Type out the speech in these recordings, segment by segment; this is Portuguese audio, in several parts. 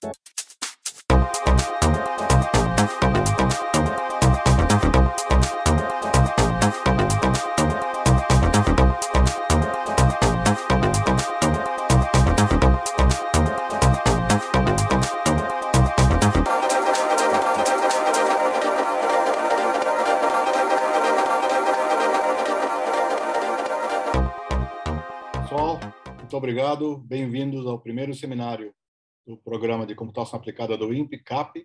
Muito obrigado, bem-vindos ao primeiro seminário do Programa de Computação Aplicada do INPE, CAP,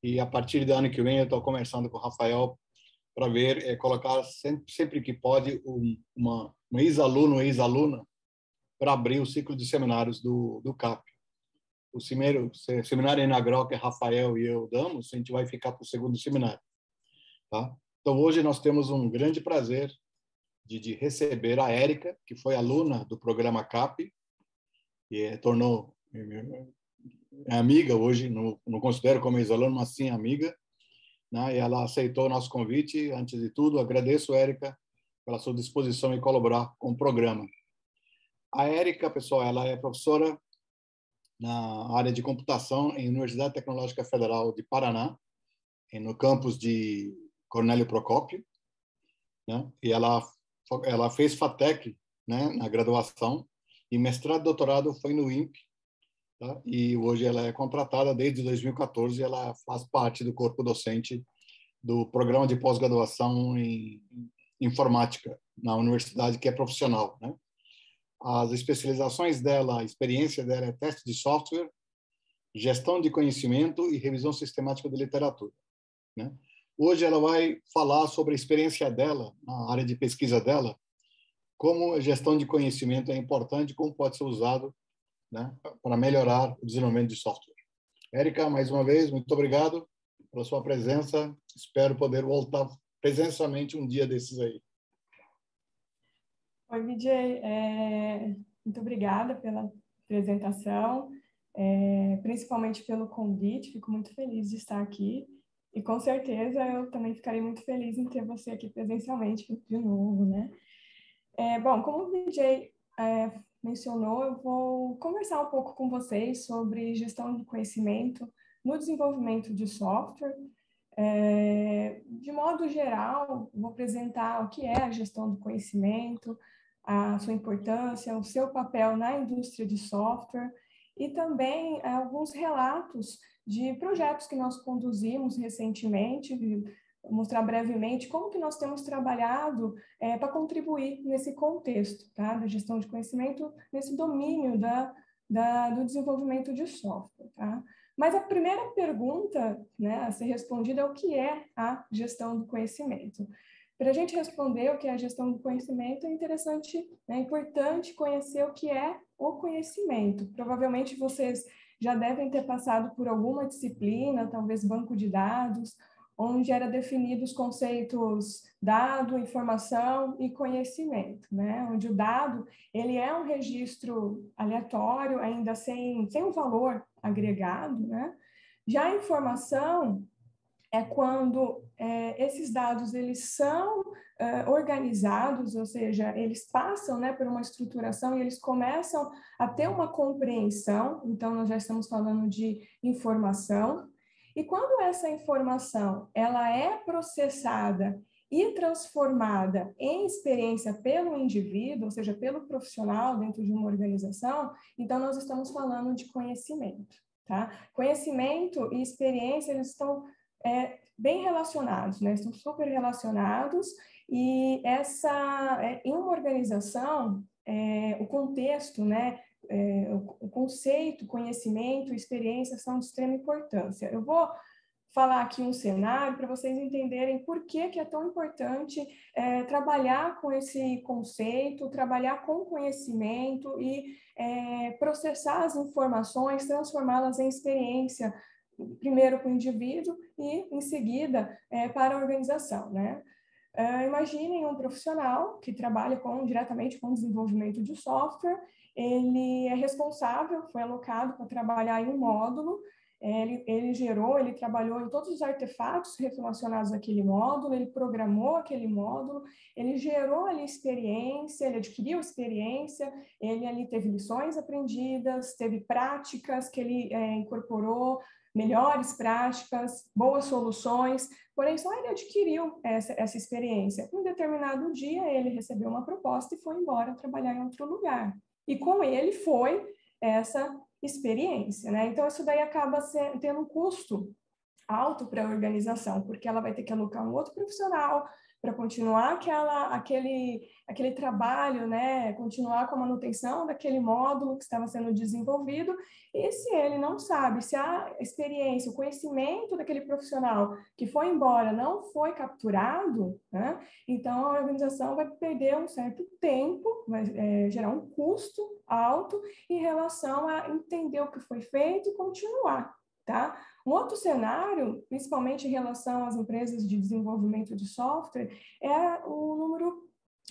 e a partir do ano que vem eu estou conversando com o Rafael para ver, colocar sempre que pode um ex-aluno ou ex-aluna para abrir o ciclo de seminários do CAP. O seminário inaugural que Rafael e eu damos, a gente vai ficar para o segundo seminário. Tá? Então, hoje nós temos um grande prazer de receber a Érica, que foi aluna do programa CAP, e tornou amiga hoje, não considero como ex-aluna, mas sim amiga, né? E ela aceitou o nosso convite. Antes de tudo, agradeço, Érica, pela sua disposição em colaborar com o programa. A Érica, pessoal, ela é professora na área de computação em Universidade Tecnológica Federal de Paraná, no campus de Cornélio Procópio, né? E ela fez FATEC, né, na graduação, e mestrado e doutorado foi no INPE, tá? E hoje ela é contratada desde 2014, ela faz parte do corpo docente do programa de pós-graduação em informática na universidade, que é profissional, né? As especializações dela, a experiência dela é teste de software, gestão de conhecimento e revisão sistemática de literatura, né? Hoje ela vai falar sobre a experiência dela na área de pesquisa dela, como a gestão de conhecimento é importante, como pode ser usado, né, para melhorar o desenvolvimento de software. Érica, mais uma vez, muito obrigado pela sua presença. Espero poder voltar presencialmente um dia desses aí. Oi, Vijay. Muito obrigada pela apresentação, principalmente pelo convite. Fico muito feliz de estar aqui. E, com certeza, eu também ficarei muito feliz em ter você aqui presencialmente de novo, né? Bom, como o Vijay mencionou, eu vou conversar um pouco com vocês sobre gestão de conhecimento no desenvolvimento de software. De modo geral, vou apresentar o que é a gestão do conhecimento, a sua importância, o seu papel na indústria de software e também alguns relatos de projetos que nós conduzimos recentemente, mostrar brevemente como que nós temos trabalhado para contribuir nesse contexto, tá? Da gestão de conhecimento, nesse domínio do desenvolvimento de software, tá? Mas a primeira pergunta, né, a ser respondida é o que é a gestão do conhecimento. Para a gente responder o que é a gestão do conhecimento, é interessante, é importante conhecer o que é o conhecimento. Provavelmente vocês já devem ter passado por alguma disciplina, talvez banco de dados, onde era definido os conceitos dado, informação e conhecimento, né? Onde o dado ele é um registro aleatório, ainda sem um valor agregado, né? Já a informação é quando esses dados eles são organizados, ou seja, eles passam, né, por uma estruturação e eles começam a ter uma compreensão. Então, nós já estamos falando de informação. E quando essa informação ela é processada e transformada em experiência pelo indivíduo, ou seja, pelo profissional dentro de uma organização, então nós estamos falando de conhecimento, tá? Conhecimento e experiência, eles estão bem relacionados, né? Estão super relacionados e em uma organização, o contexto, né? O conceito, conhecimento, experiência são de extrema importância. Eu vou falar aqui um cenário para vocês entenderem por que é tão importante trabalhar com esse conceito, trabalhar com conhecimento e processar as informações, transformá-las em experiência, primeiro para o indivíduo e, em seguida, para a organização, né? Imaginem um profissional que trabalha diretamente com o desenvolvimento de software, ele é responsável, foi alocado para trabalhar em um módulo, ele trabalhou em todos os artefatos relacionados àquele módulo, ele programou aquele módulo, ele gerou ali experiência, ele adquiriu experiência, ele ali teve lições aprendidas, teve práticas que ele incorporou, melhores práticas, boas soluções, porém só ele adquiriu essa experiência. Em um determinado dia, ele recebeu uma proposta e foi embora trabalhar em outro lugar. E com ele foi essa experiência, né? Então, isso daí acaba tendo um custo alto para a organização, porque ela vai ter que alocar um outro profissional para continuar aquele trabalho, né? Continuar com a manutenção daquele módulo que estava sendo desenvolvido, e se ele não sabe, se a experiência, o conhecimento daquele profissional que foi embora não foi capturado, né? Então a organização vai perder um certo tempo, vai gerar um custo alto em relação a entender o que foi feito e continuar, tá? Um outro cenário, principalmente em relação às empresas de desenvolvimento de software, é o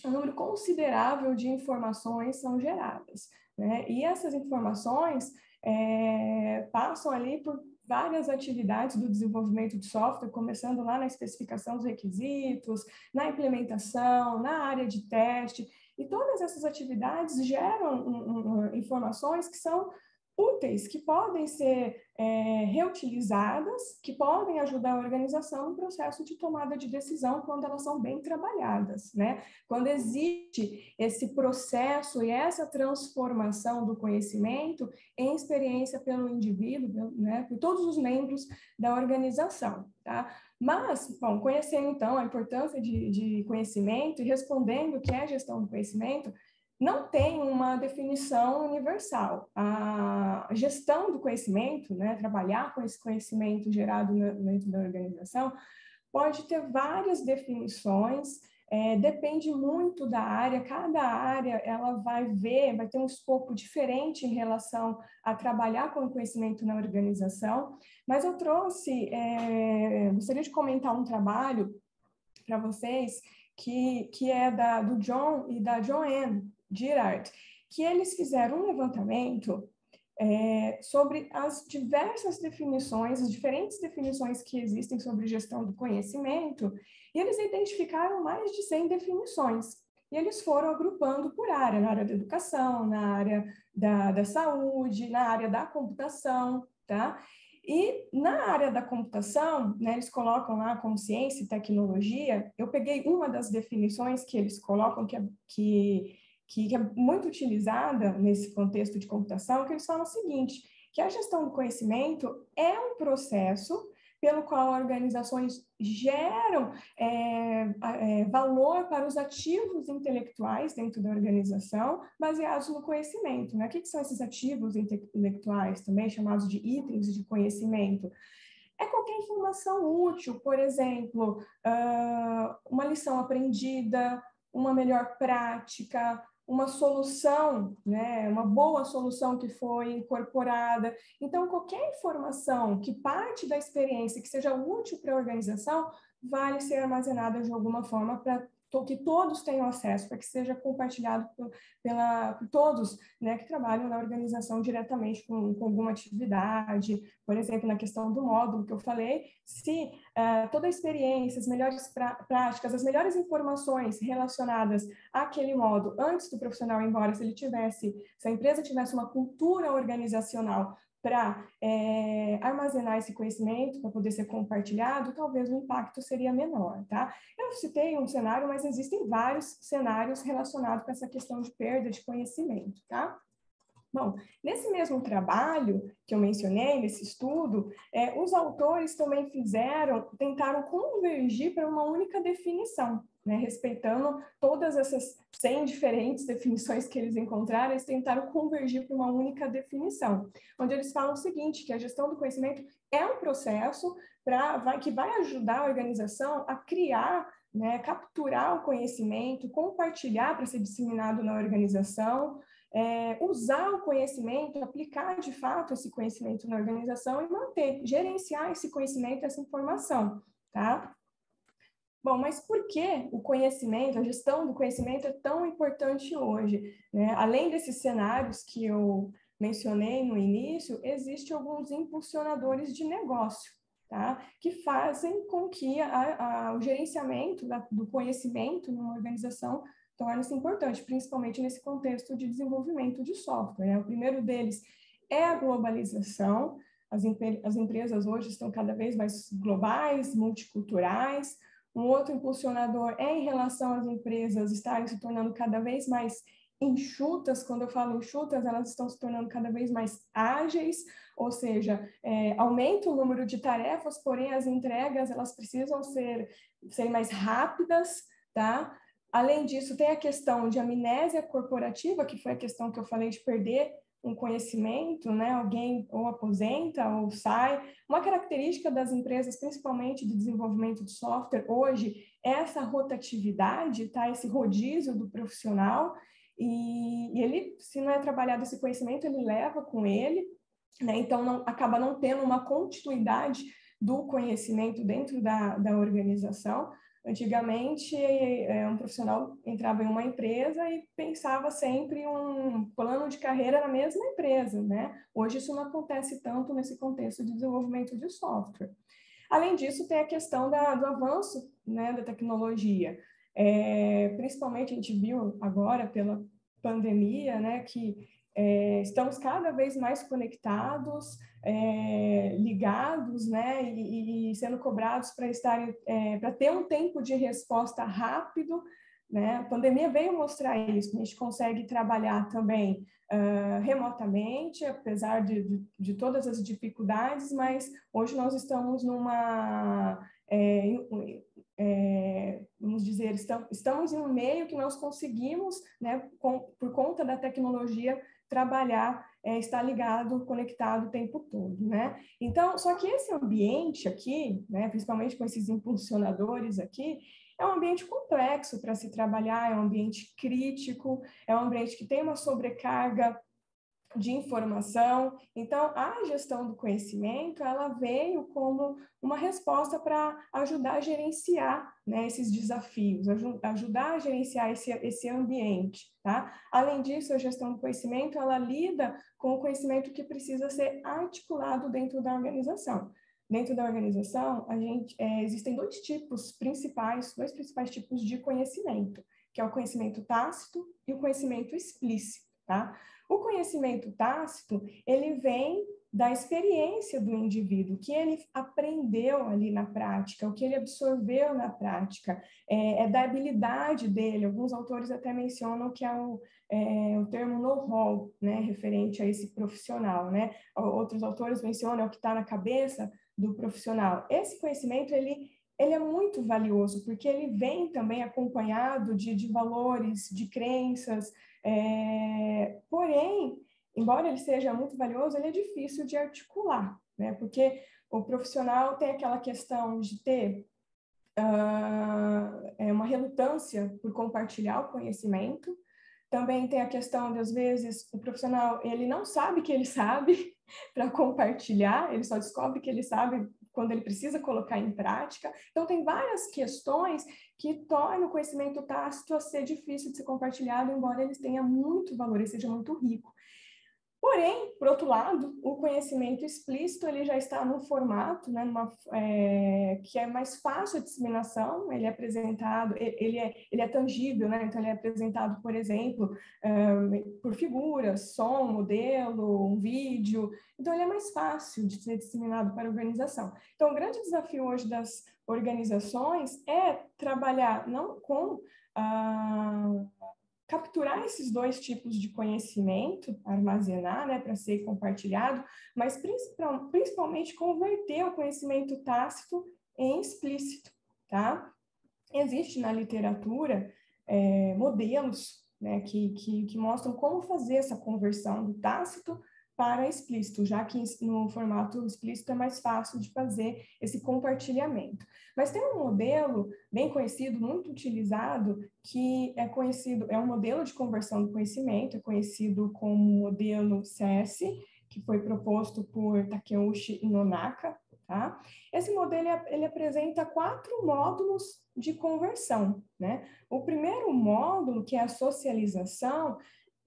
número considerável de informações são geradas, né? E essas informações passam ali por várias atividades do desenvolvimento de software, começando lá na especificação dos requisitos, na implementação, na área de teste, e todas essas atividades geram informações que são úteis, que podem ser reutilizadas, que podem ajudar a organização no processo de tomada de decisão quando elas são bem trabalhadas, né? Quando existe esse processo e essa transformação do conhecimento em experiência pelo indivíduo, né? Por todos os membros da organização, tá? Mas, bom, conhecendo então a importância de conhecimento e respondendo o que é gestão do conhecimento, não tem uma definição universal. A gestão do conhecimento, né, trabalhar com esse conhecimento gerado dentro da organização, pode ter várias definições, depende muito da área, cada área ela vai ter um escopo diferente em relação a trabalhar com o conhecimento na organização, mas eu gostaria de comentar um trabalho para vocês que é do John e da Joanne Girard, que eles fizeram um levantamento sobre as diversas definições, as diferentes definições que existem sobre gestão do conhecimento, e eles identificaram mais de 100 definições. E eles foram agrupando por área, na área da educação, na área da saúde, na área da computação, tá? E na área da computação, né, eles colocam lá como ciência e tecnologia. Eu peguei uma das definições que eles colocam, que é muito utilizada nesse contexto de computação, que eles falam o seguinte, que a gestão do conhecimento é um processo pelo qual organizações geram valor para os ativos intelectuais dentro da organização, baseados no conhecimento, né? O que são esses ativos intelectuais, também chamados de itens de conhecimento? É qualquer informação útil, por exemplo, uma lição aprendida, uma melhor prática, uma solução, né, uma boa solução que foi incorporada. Então, qualquer informação que parte da experiência, que seja útil para a organização, vale ser armazenada de alguma forma para que todos tenham acesso, para que seja compartilhado por todos, né, que trabalham na organização diretamente com alguma atividade. Por exemplo, na questão do módulo que eu falei, se toda a experiência, as melhores práticas, as melhores informações relacionadas àquele módulo, antes do profissional ir embora, se a empresa tivesse uma cultura organizacional para armazenar esse conhecimento, para poder ser compartilhado, talvez o impacto seria menor, tá? Eu citei um cenário, mas existem vários cenários relacionados com essa questão de perda de conhecimento, tá? Bom, nesse mesmo trabalho que eu mencionei, nesse estudo, os autores também tentaram convergir para uma única definição, né? Respeitando todas essas 100 diferentes definições que eles encontraram, eles tentaram convergir para uma única definição, onde eles falam o seguinte, que a gestão do conhecimento é um processo que vai ajudar a organização a criar, né, capturar o conhecimento, compartilhar para ser disseminado na organização, usar o conhecimento, aplicar de fato esse conhecimento na organização e gerenciar esse conhecimento, essa informação, tá? Bom, mas por que o conhecimento, a gestão do conhecimento é tão importante hoje, né? Além desses cenários que eu mencionei no início, existem alguns impulsionadores de negócio, tá? Que fazem com que o gerenciamento do conhecimento numa organização torne-se importante, principalmente nesse contexto de desenvolvimento de software, né? O primeiro deles é a globalização. As empresas hoje estão cada vez mais globais, multiculturais. Um outro impulsionador é em relação às empresas estarem se tornando cada vez mais enxutas. Quando eu falo enxutas, elas estão se tornando cada vez mais ágeis, ou seja, aumenta o número de tarefas, porém as entregas elas precisam ser mais rápidas, tá? Além disso, tem a questão de amnésia corporativa, que foi a questão que eu falei de perder um conhecimento, né? Alguém ou aposenta ou sai. Uma característica das empresas, principalmente de desenvolvimento de software, hoje, é essa rotatividade, tá? Esse rodízio do profissional, e ele, se não é trabalhado esse conhecimento, ele leva com ele, né? Então, acaba não tendo uma continuidade do conhecimento dentro da organização. Antigamente, um profissional entrava em uma empresa e pensava sempre um plano de carreira na mesma empresa, né? Hoje isso não acontece tanto nesse contexto de desenvolvimento de software. Além disso, tem a questão do avanço, né, da tecnologia. Principalmente a gente viu agora pela pandemia, né, que estamos cada vez mais conectados, ligados, né, e sendo cobrados para estarem, para ter um tempo de resposta rápido, né? A pandemia veio mostrar isso. A gente consegue trabalhar também remotamente, apesar de todas as dificuldades, mas hoje nós estamos numa vamos dizer, estamos em um meio que nós conseguimos, né, por conta da tecnologia, trabalhar, estar ligado, conectado o tempo todo, né? Então, só que esse ambiente aqui, né, principalmente com esses impulsionadores aqui, é um ambiente complexo para se trabalhar, é um ambiente crítico, é um ambiente que tem uma sobrecarga de informação. Então, a gestão do conhecimento, ela veio como uma resposta para ajudar a gerenciar, né, esses desafios, ajudar a gerenciar esse ambiente, tá? Além disso, a gestão do conhecimento, ela lida com o conhecimento que precisa ser articulado dentro da organização. Dentro da organização, existem dois principais tipos de conhecimento, que é o conhecimento tácito e o conhecimento explícito, tá? O conhecimento tácito, ele vem da experiência do indivíduo, o que ele aprendeu ali na prática, o que ele absorveu na prática, da habilidade dele. Alguns autores até mencionam que é o termo know-how, né, referente a esse profissional, né? Outros autores mencionam o que está na cabeça do profissional. Esse conhecimento, ele é muito valioso, porque ele vem também acompanhado de valores, de crenças, porém, embora ele seja muito valioso, ele é difícil de articular, né? Porque o profissional tem aquela questão de ter uma relutância por compartilhar o conhecimento. Também tem a questão de, às vezes, o profissional, ele não sabe que ele sabe para compartilhar, ele só descobre que ele sabe quando ele precisa colocar em prática. Então, tem várias questões que tornam o conhecimento tácito a ser difícil de ser compartilhado, embora ele tenha muito valor, ele seja muito rico. Porém, por outro lado, o conhecimento explícito ele já está num formato, né, que é mais fácil a disseminação. Ele é apresentado, ele é tangível, né? Então ele é apresentado, por exemplo, por figuras, som, modelo, um vídeo. Então ele é mais fácil de ser disseminado para a organização. Então o grande desafio hoje das organizações é trabalhar não com capturar esses dois tipos de conhecimento, armazenar, né, para ser compartilhado, mas principalmente converter o conhecimento tácito em explícito, tá? Existe na literatura modelos, né, que mostram como fazer essa conversão do tácito para explícito, já que no formato explícito é mais fácil de fazer esse compartilhamento. Mas tem um modelo bem conhecido, muito utilizado, que é um modelo de conversão do conhecimento, é conhecido como modelo CS, que foi proposto por Takeuchi Nonaka, tá? Esse modelo, ele apresenta 4 módulos de conversão, né? O primeiro módulo, que é a socialização,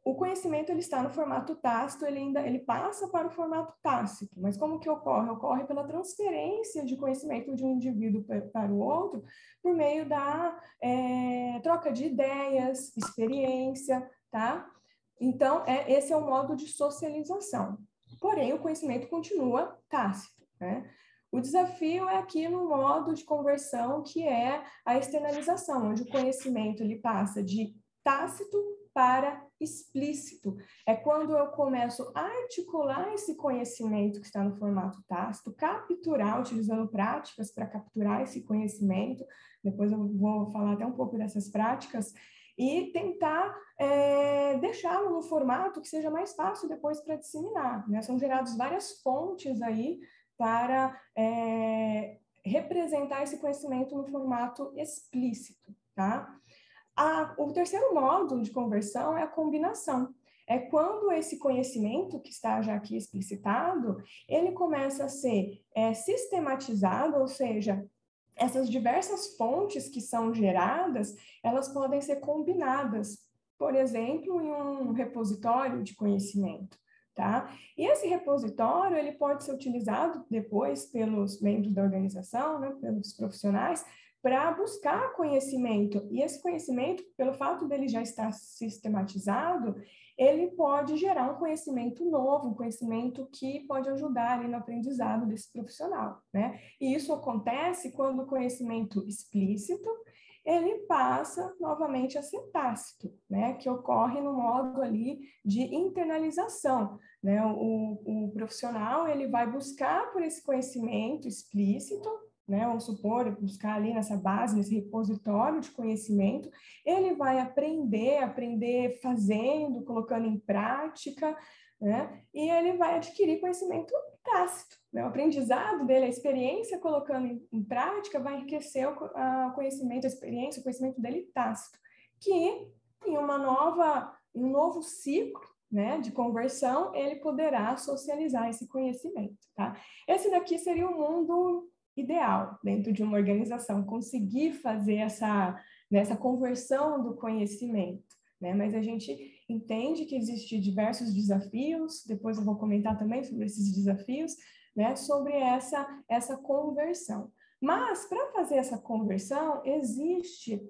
o conhecimento ele está no formato tácito, ele passa para o formato tácito, mas como que ocorre? Ocorre pela transferência de conhecimento de um indivíduo para o outro por meio da troca de ideias, experiência, tá? Então, esse é o modo de socialização. Porém, o conhecimento continua tácito, né? O desafio é aqui no modo de conversão, que é a externalização, onde o conhecimento ele passa de tácito para explícito. É quando eu começo a articular esse conhecimento que está no formato tácito, capturar, utilizando práticas para capturar esse conhecimento, depois eu vou falar até um pouco dessas práticas, e tentar deixá-lo no formato que seja mais fácil depois para disseminar, né? São geradas várias fontes aí para representar esse conhecimento no formato explícito, tá? O terceiro modo de conversão é a combinação. É quando esse conhecimento, que está já aqui explicitado, ele começa a ser sistematizado, ou seja, essas diversas fontes que são geradas, elas podem ser combinadas, por exemplo, em um repositório de conhecimento, tá? E esse repositório, ele pode ser utilizado depois pelos membros da organização, né, pelos profissionais, para buscar conhecimento. E esse conhecimento, pelo fato dele já estar sistematizado, ele pode gerar um conhecimento novo, um conhecimento que pode ajudar ali no aprendizado desse profissional, né? E isso acontece quando o conhecimento explícito, ele passa novamente a ser tácito, né? Que ocorre no modo ali de internalização, né? O profissional, ele vai buscar por esse conhecimento explícito, né, vamos supor, buscar ali nessa base, nesse repositório de conhecimento, ele vai aprender fazendo, colocando em prática, né, e ele vai adquirir conhecimento tácito, né, o aprendizado dele, a experiência colocando em prática vai enriquecer o conhecimento, a experiência, o conhecimento dele tácito, que em um novo ciclo, né, de conversão, ele poderá socializar esse conhecimento, tá? Esse daqui seria o mundo ideal dentro de uma organização, conseguir fazer essa conversão do conhecimento, né? Mas a gente entende que existem diversos desafios, depois eu vou comentar também sobre esses desafios, né? Sobre essa conversão. Mas, para fazer essa conversão, existe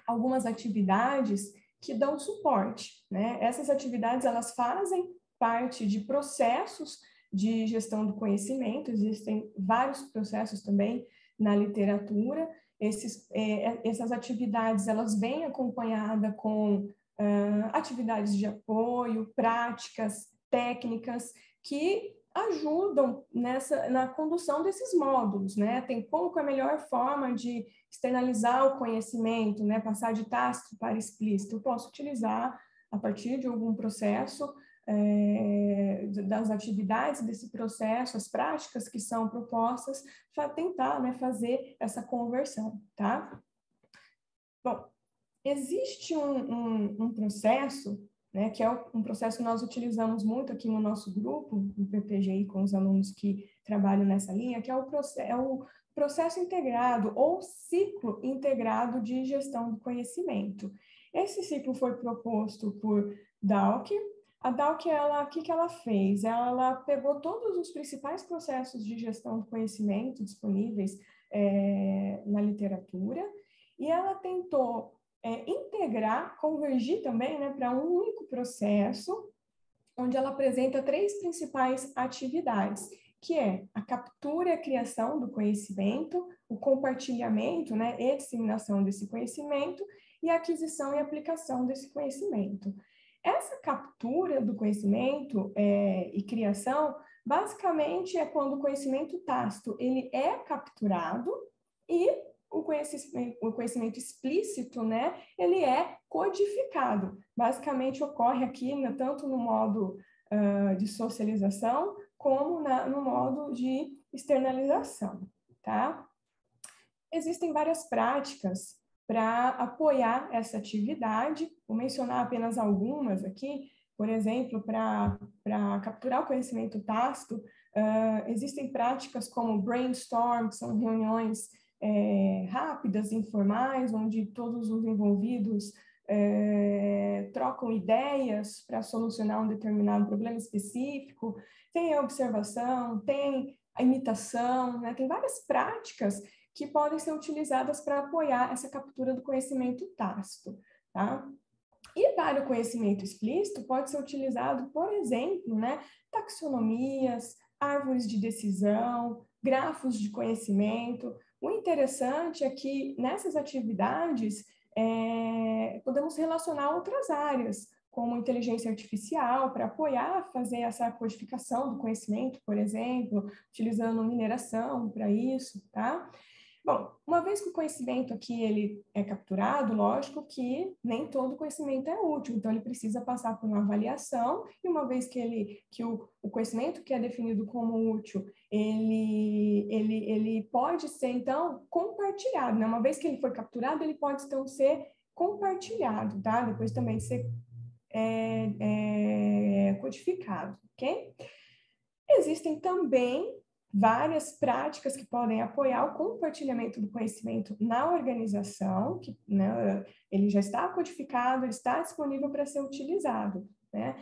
algumas atividades que dão suporte, né? Essas atividades, elas fazem parte de processos de gestão do conhecimento, existem vários processos também na literatura, essas atividades, elas vêm acompanhadas com atividades de apoio, práticas, técnicas, que ajudam na condução desses módulos, né? Tem como que a melhor forma de externalizar o conhecimento, né? Passar de tácito para explícito. Eu posso utilizar, a partir de algum processo, das atividades desse processo, as práticas que são propostas, para tentar, né, fazer essa conversão, tá? Bom, existe um processo, né, que é um processo que nós utilizamos muito aqui no nosso grupo, no PPGI, com os alunos que trabalham nessa linha, que é o processo integrado ou ciclo integrado de gestão do conhecimento. Esse ciclo foi proposto por Dalk. A Dalk, o que ela fez? Ela pegou todos os principais processos de gestão do conhecimento disponíveis na literatura e ela tentou integrar, convergir também, né, para um único processo, onde ela apresenta 3 principais atividades, que é a captura e a criação do conhecimento, o compartilhamento, né, e disseminação desse conhecimento, e a aquisição e aplicação desse conhecimento. Essa captura do conhecimento e criação, basicamente, é quando o conhecimento tácito ele é capturado e o conhecimento explícito, né, ele é codificado. Basicamente, ocorre aqui, né, tanto no modo de socialização, como no modo de externalização, tá? Existem várias práticas para apoiar essa atividade, vou mencionar apenas algumas aqui, por exemplo, para capturar o conhecimento tácito, existem práticas como brainstorm, que são reuniões rápidas, informais, onde todos os envolvidos trocam ideias para solucionar um determinado problema específico, tem a observação, tem a imitação, né? Tem várias práticas que podem ser utilizadas para apoiar essa captura do conhecimento tácito, tá? E para o conhecimento explícito, pode ser utilizado, por exemplo, né, taxonomias, árvores de decisão, grafos de conhecimento. O interessante é que nessas atividades podemos relacionar outras áreas, como inteligência artificial, para apoiar, fazer essa codificação do conhecimento, por exemplo, utilizando mineração para isso, tá? Bom, uma vez que o conhecimento aqui ele é capturado, lógico que nem todo conhecimento é útil, então ele precisa passar por uma avaliação, e uma vez que o conhecimento que é definido como útil, ele pode ser, então, compartilhado, né? Uma vez que ele foi capturado, ele pode, então, ser compartilhado, tá? Depois também de ser codificado, ok? Existem também várias práticas que podem apoiar o compartilhamento do conhecimento na organização, que, né, ele já está codificado, ele está disponível para ser utilizado, né?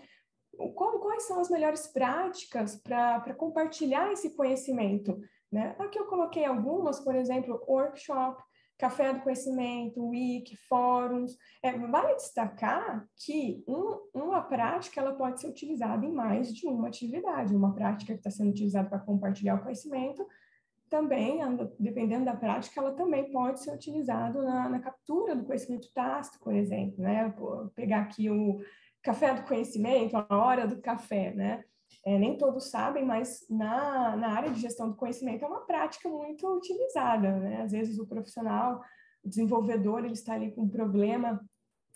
Quais são as melhores práticas para compartilhar esse conhecimento, né? Aqui eu coloquei algumas, por exemplo, workshop, café do conhecimento, wiki, fóruns. Vale destacar que uma prática ela pode ser utilizada em mais de uma atividade. Uma prática que está sendo utilizada para compartilhar o conhecimento, também, dependendo da prática, ela também pode ser utilizada na captura do conhecimento tácito, por exemplo, né? Vou pegar aqui o café do conhecimento, a hora do café, né? Nem todos sabem, mas na área de gestão do conhecimento é uma prática muito utilizada, né? Às vezes o profissional, o desenvolvedor, ele está ali com um problema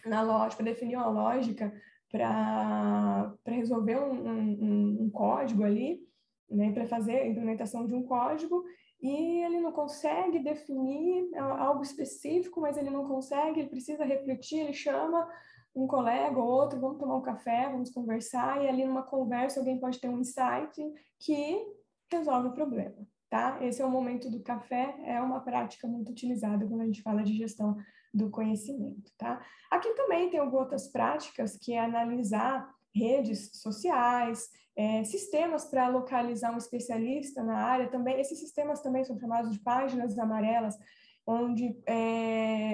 na lógica, definir uma lógica para resolver um código ali, né? Para fazer a implementação de um código, e ele não consegue definir algo específico, mas ele não consegue, ele precisa refletir, ele chama um colega ou outro, vamos tomar um café, vamos conversar, e ali numa conversa alguém pode ter um insight que resolve o problema, tá? Esse é o momento do café, é uma prática muito utilizada quando a gente fala de gestão do conhecimento, tá? Aqui também tem algumas outras práticas, que é analisar redes sociais, sistemas para localizar um especialista na área também. Esses sistemas também são chamados de páginas amarelas, onde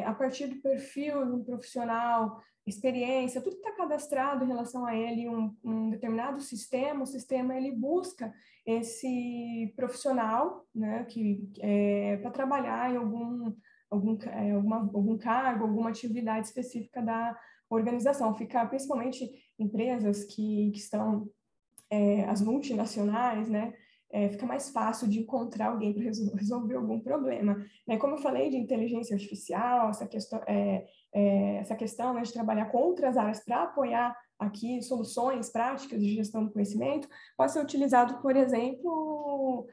a partir do perfil de um profissional, experiência, tudo que está cadastrado em relação a ele, um determinado sistema, o sistema ele busca esse profissional, né, para trabalhar em algum cargo, alguma atividade específica da organização. Fica principalmente empresas que estão, as multinacionais, né, fica mais fácil de encontrar alguém para resolver algum problema. Como eu falei de inteligência artificial, essa questão, né, de trabalhar com outras áreas para apoiar aqui soluções práticas de gestão do conhecimento, pode ser utilizado, por exemplo,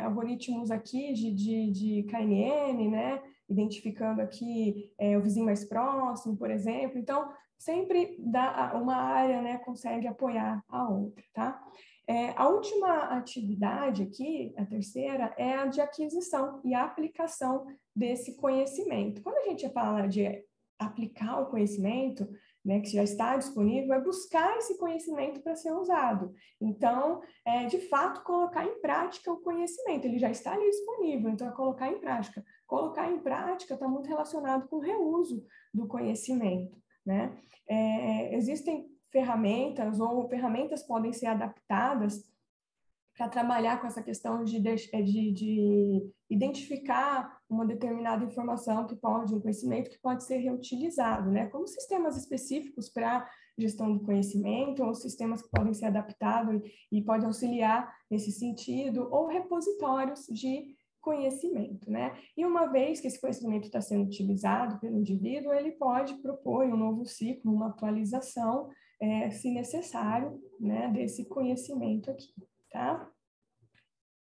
algoritmos aqui de KNN, né, identificando aqui o vizinho mais próximo, por exemplo. Então, sempre uma área, né, consegue apoiar a outra, tá? A última atividade aqui, a terceira, é a de aquisição e aplicação desse conhecimento. Quando a gente fala de aplicar o conhecimento, né, que já está disponível, é buscar esse conhecimento para ser usado. Então, de fato, colocar em prática o conhecimento. Ele já está ali disponível, então é colocar em prática. Colocar em prática está muito relacionado com o reuso do conhecimento, né? Existem ferramentas podem ser adaptadas para trabalhar com essa questão de identificar uma determinada informação um conhecimento que pode ser reutilizado, né? Como sistemas específicos para gestão do conhecimento, ou sistemas que podem ser adaptados e podem auxiliar nesse sentido, ou repositórios de conhecimento, né? E uma vez que esse conhecimento está sendo utilizado pelo indivíduo, ele pode propor um novo ciclo, uma atualização, se necessário, né, desse conhecimento aqui, tá?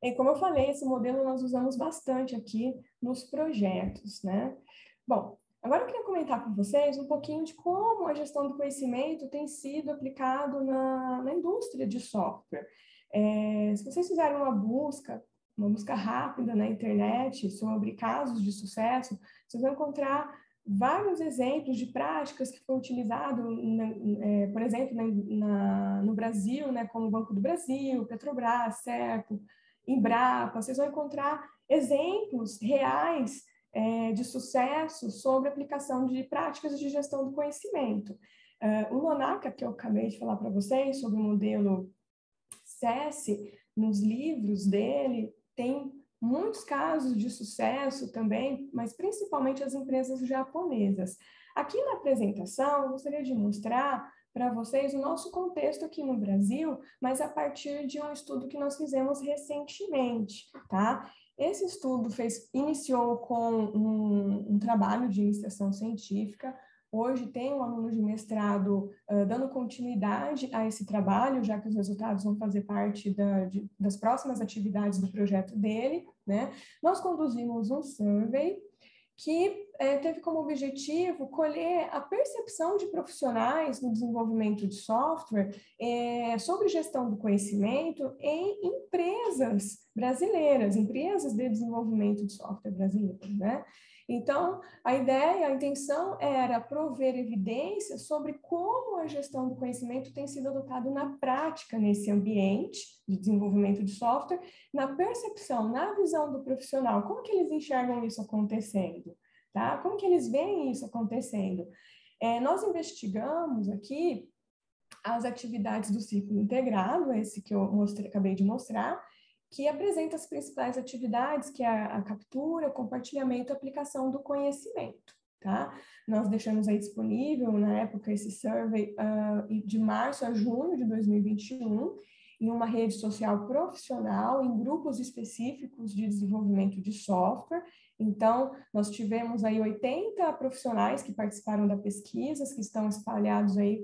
E como eu falei, esse modelo nós usamos bastante aqui nos projetos, né? Bom, agora eu queria comentar com vocês um pouquinho de como a gestão do conhecimento tem sido aplicado na indústria de software. Se vocês fizerem uma busca rápida na internet sobre casos de sucesso, vocês vão encontrar vários exemplos de práticas que foi utilizado, por exemplo, no Brasil, né, como o Banco do Brasil, Petrobras, Serco, Embrapa. Vocês vão encontrar exemplos reais de sucesso sobre a aplicação de práticas de gestão do conhecimento. O Nonaka, que eu acabei de falar para vocês, sobre o modelo SESI, nos livros dele, tem muitos casos de sucesso também, mas principalmente as empresas japonesas. Aqui na apresentação, eu gostaria de mostrar para vocês o nosso contexto aqui no Brasil, mas a partir de um estudo que nós fizemos recentemente, tá? Esse estudo iniciou com um trabalho de iniciação científica. Hoje tem um aluno de mestrado dando continuidade a esse trabalho, já que os resultados vão fazer parte das próximas atividades do projeto dele, né? Nós conduzimos um survey que teve como objetivo colher a percepção de profissionais no desenvolvimento de software sobre gestão do conhecimento em empresas brasileiras, empresas de desenvolvimento de software brasileiras, né? Então, a ideia, a intenção era prover evidências sobre como a gestão do conhecimento tem sido adotada na prática nesse ambiente de desenvolvimento de software, na percepção, na visão do profissional, como que eles enxergam isso acontecendo, tá? Como que eles veem isso acontecendo? Nós investigamos aqui as atividades do ciclo integrado, esse que eu acabei de mostrar, que apresenta as principais atividades, que é a captura, compartilhamento e aplicação do conhecimento, tá? Nós deixamos aí disponível, na época, esse survey de março a junho de 2021, em uma rede social profissional, em grupos específicos de desenvolvimento de software. Então, nós tivemos aí 80 profissionais que participaram da pesquisa, que estão espalhados aí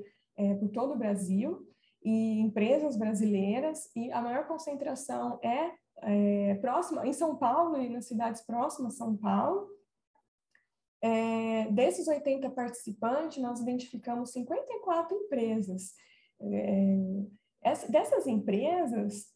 por todo o Brasil, e empresas brasileiras, e a maior concentração próxima, em São Paulo e nas cidades próximas a São Paulo. Desses 80 participantes, nós identificamos 54 empresas. Dessas empresas,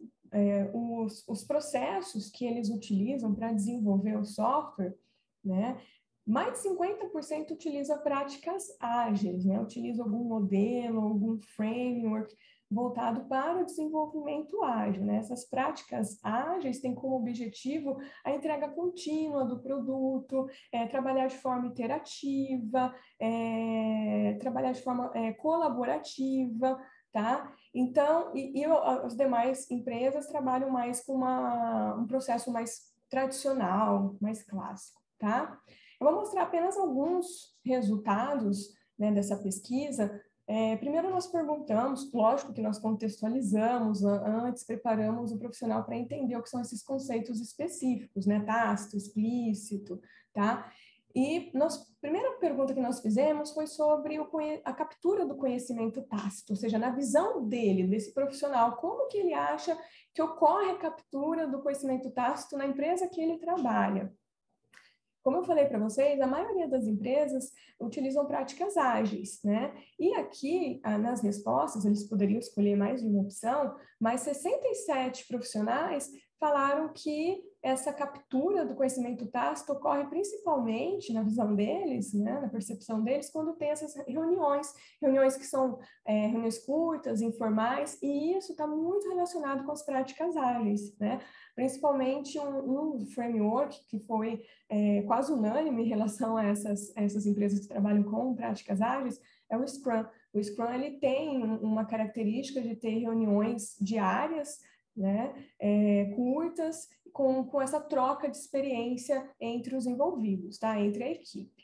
os processos que eles utilizam para desenvolver o software, né, mais de 50% utiliza práticas ágeis, né, utiliza algum modelo, algum framework voltado para o desenvolvimento ágil, né? Essas práticas ágeis têm como objetivo a entrega contínua do produto, trabalhar de forma iterativa, trabalhar de forma colaborativa, tá? Então, as demais empresas trabalham mais com um processo mais tradicional, mais clássico, tá? Eu vou mostrar apenas alguns resultados, né, dessa pesquisa. Primeiro nós perguntamos, lógico que nós contextualizamos antes, preparamos o profissional para entender o que são esses conceitos específicos, né, tácito, explícito, tá? E a primeira pergunta que nós fizemos foi sobre a captura do conhecimento tácito, ou seja, na visão dele, desse profissional, como que ele acha que ocorre a captura do conhecimento tácito na empresa que ele trabalha. Como eu falei para vocês, a maioria das empresas utilizam práticas ágeis, né? E aqui, nas respostas, eles poderiam escolher mais de uma opção, mas 67 profissionais falaram que essa captura do conhecimento tácito ocorre principalmente, na visão deles, né, na percepção deles, quando tem essas reuniões que são reuniões curtas, informais, e isso está muito relacionado com as práticas ágeis, né? Principalmente um framework que foi quase unânime em relação a essas empresas que trabalham com práticas ágeis, é o Scrum. O Scrum ele tem uma característica de ter reuniões diárias, né, curtas, com essa troca de experiência entre os envolvidos, tá? Entre a equipe.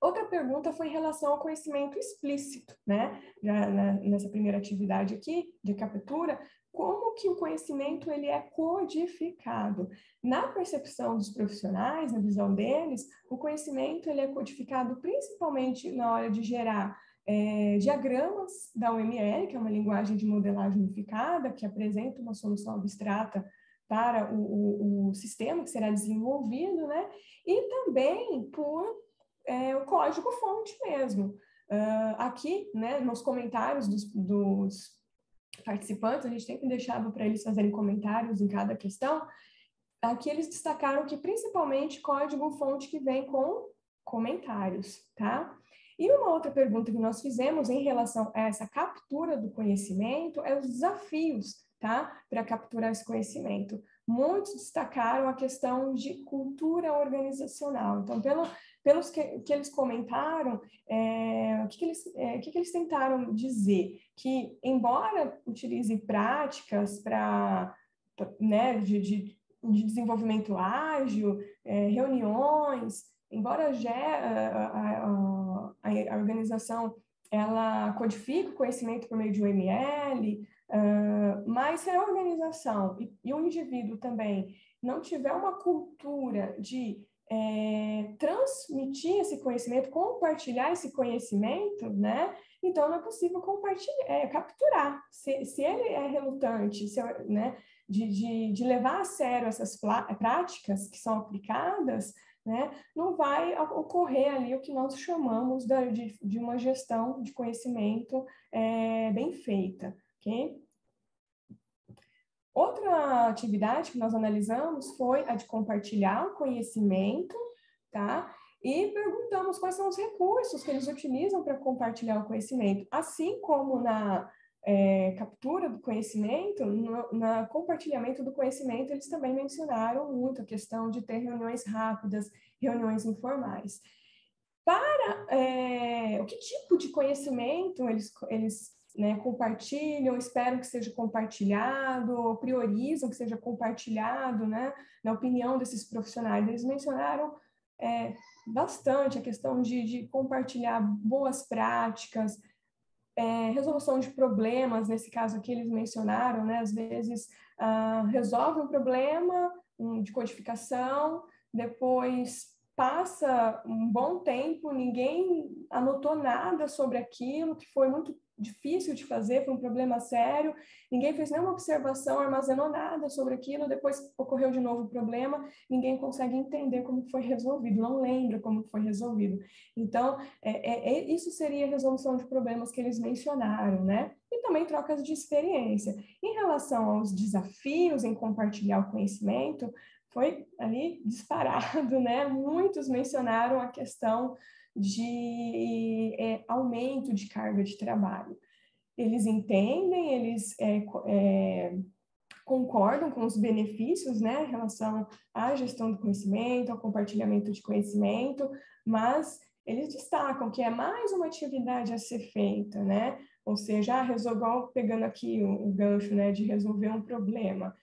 Outra pergunta foi em relação ao conhecimento explícito, né? Já nessa primeira atividade aqui, de captura, como que o conhecimento ele é codificado? Na percepção dos profissionais, na visão deles, o conhecimento ele é codificado principalmente na hora de gerar diagramas da UML, que é uma linguagem de modelagem unificada, que apresenta uma solução abstrata para o sistema que será desenvolvido, né? E também por o código-fonte mesmo. Aqui, né, nos comentários dos participantes, a gente sempre deixava para eles fazerem comentários em cada questão. Aqui eles destacaram que principalmente código-fonte que vem com comentários, tá? E uma outra pergunta que nós fizemos em relação a essa captura do conhecimento é os desafios, tá? Para capturar esse conhecimento. Muitos destacaram a questão de cultura organizacional. Então, pelos que eles comentaram, o que eles tentaram dizer? Que, embora utilize práticas para, né, de desenvolvimento ágil, reuniões, embora a organização ela codifique o conhecimento por meio de UML, mas se a organização e o indivíduo também não tiver uma cultura de transmitir esse conhecimento, compartilhar esse conhecimento, né? Então não é possível capturar. Se ele é relutante, né, de levar a sério essas práticas que são aplicadas, né, não vai ocorrer ali o que nós chamamos de uma gestão de conhecimento bem feita, ok? Outra atividade que nós analisamos foi a de compartilhar o conhecimento, tá? E perguntamos quais são os recursos que eles utilizam para compartilhar o conhecimento, assim como na captura do conhecimento, no compartilhamento do conhecimento, eles também mencionaram muito a questão de ter reuniões rápidas, reuniões informais. O que tipo de conhecimento eles né, compartilham, esperam que seja compartilhado, ou priorizam que seja compartilhado, né, na opinião desses profissionais. Eles mencionaram bastante a questão de compartilhar boas práticas, resolução de problemas, nesse caso aqui eles mencionaram, né, às vezes resolve um problema de codificação, depois passa um bom tempo, ninguém anotou nada sobre aquilo, que foi muito difícil de fazer, foi um problema sério, ninguém fez nenhuma observação, armazenou nada sobre aquilo, depois ocorreu de novo o problema, ninguém consegue entender como foi resolvido, não lembra como foi resolvido. Então, isso seria a resolução de problemas que eles mencionaram, né? E também trocas de experiência. Em relação aos desafios em compartilhar o conhecimento, foi ali disparado, né? Muitos mencionaram a questão de aumento de carga de trabalho. Eles entendem, eles concordam com os benefícios, né, em relação à gestão do conhecimento, ao compartilhamento de conhecimento, mas eles destacam que é mais uma atividade a ser feita, né? Ou seja, pegando aqui o gancho, né, de resolver um problema.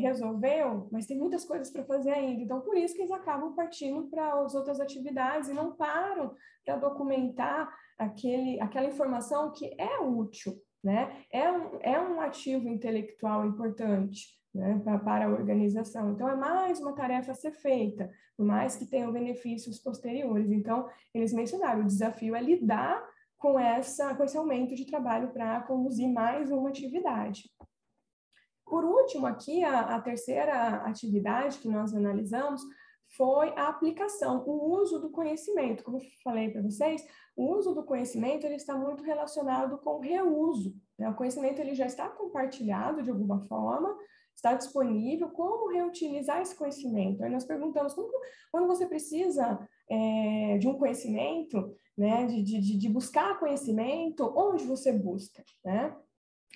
Resolveu, mas tem muitas coisas para fazer ainda. Então, por isso que eles acabam partindo para as outras atividades e não param para documentar aquela informação que é útil, né? É um ativo intelectual importante, né, para a organização. Então, é mais uma tarefa a ser feita, por mais que tenham benefícios posteriores. Então, eles mencionaram, o desafio é lidar com esse aumento de trabalho para conduzir mais uma atividade. Por último, aqui, a terceira atividade que nós analisamos foi a aplicação, o uso do conhecimento. Como eu falei para vocês, o uso do conhecimento ele está muito relacionado com o reuso, né? O conhecimento ele já está compartilhado de alguma forma, está disponível, como reutilizar esse conhecimento? Aí nós perguntamos, quando você precisa de um conhecimento, né, de buscar conhecimento, onde você busca, né?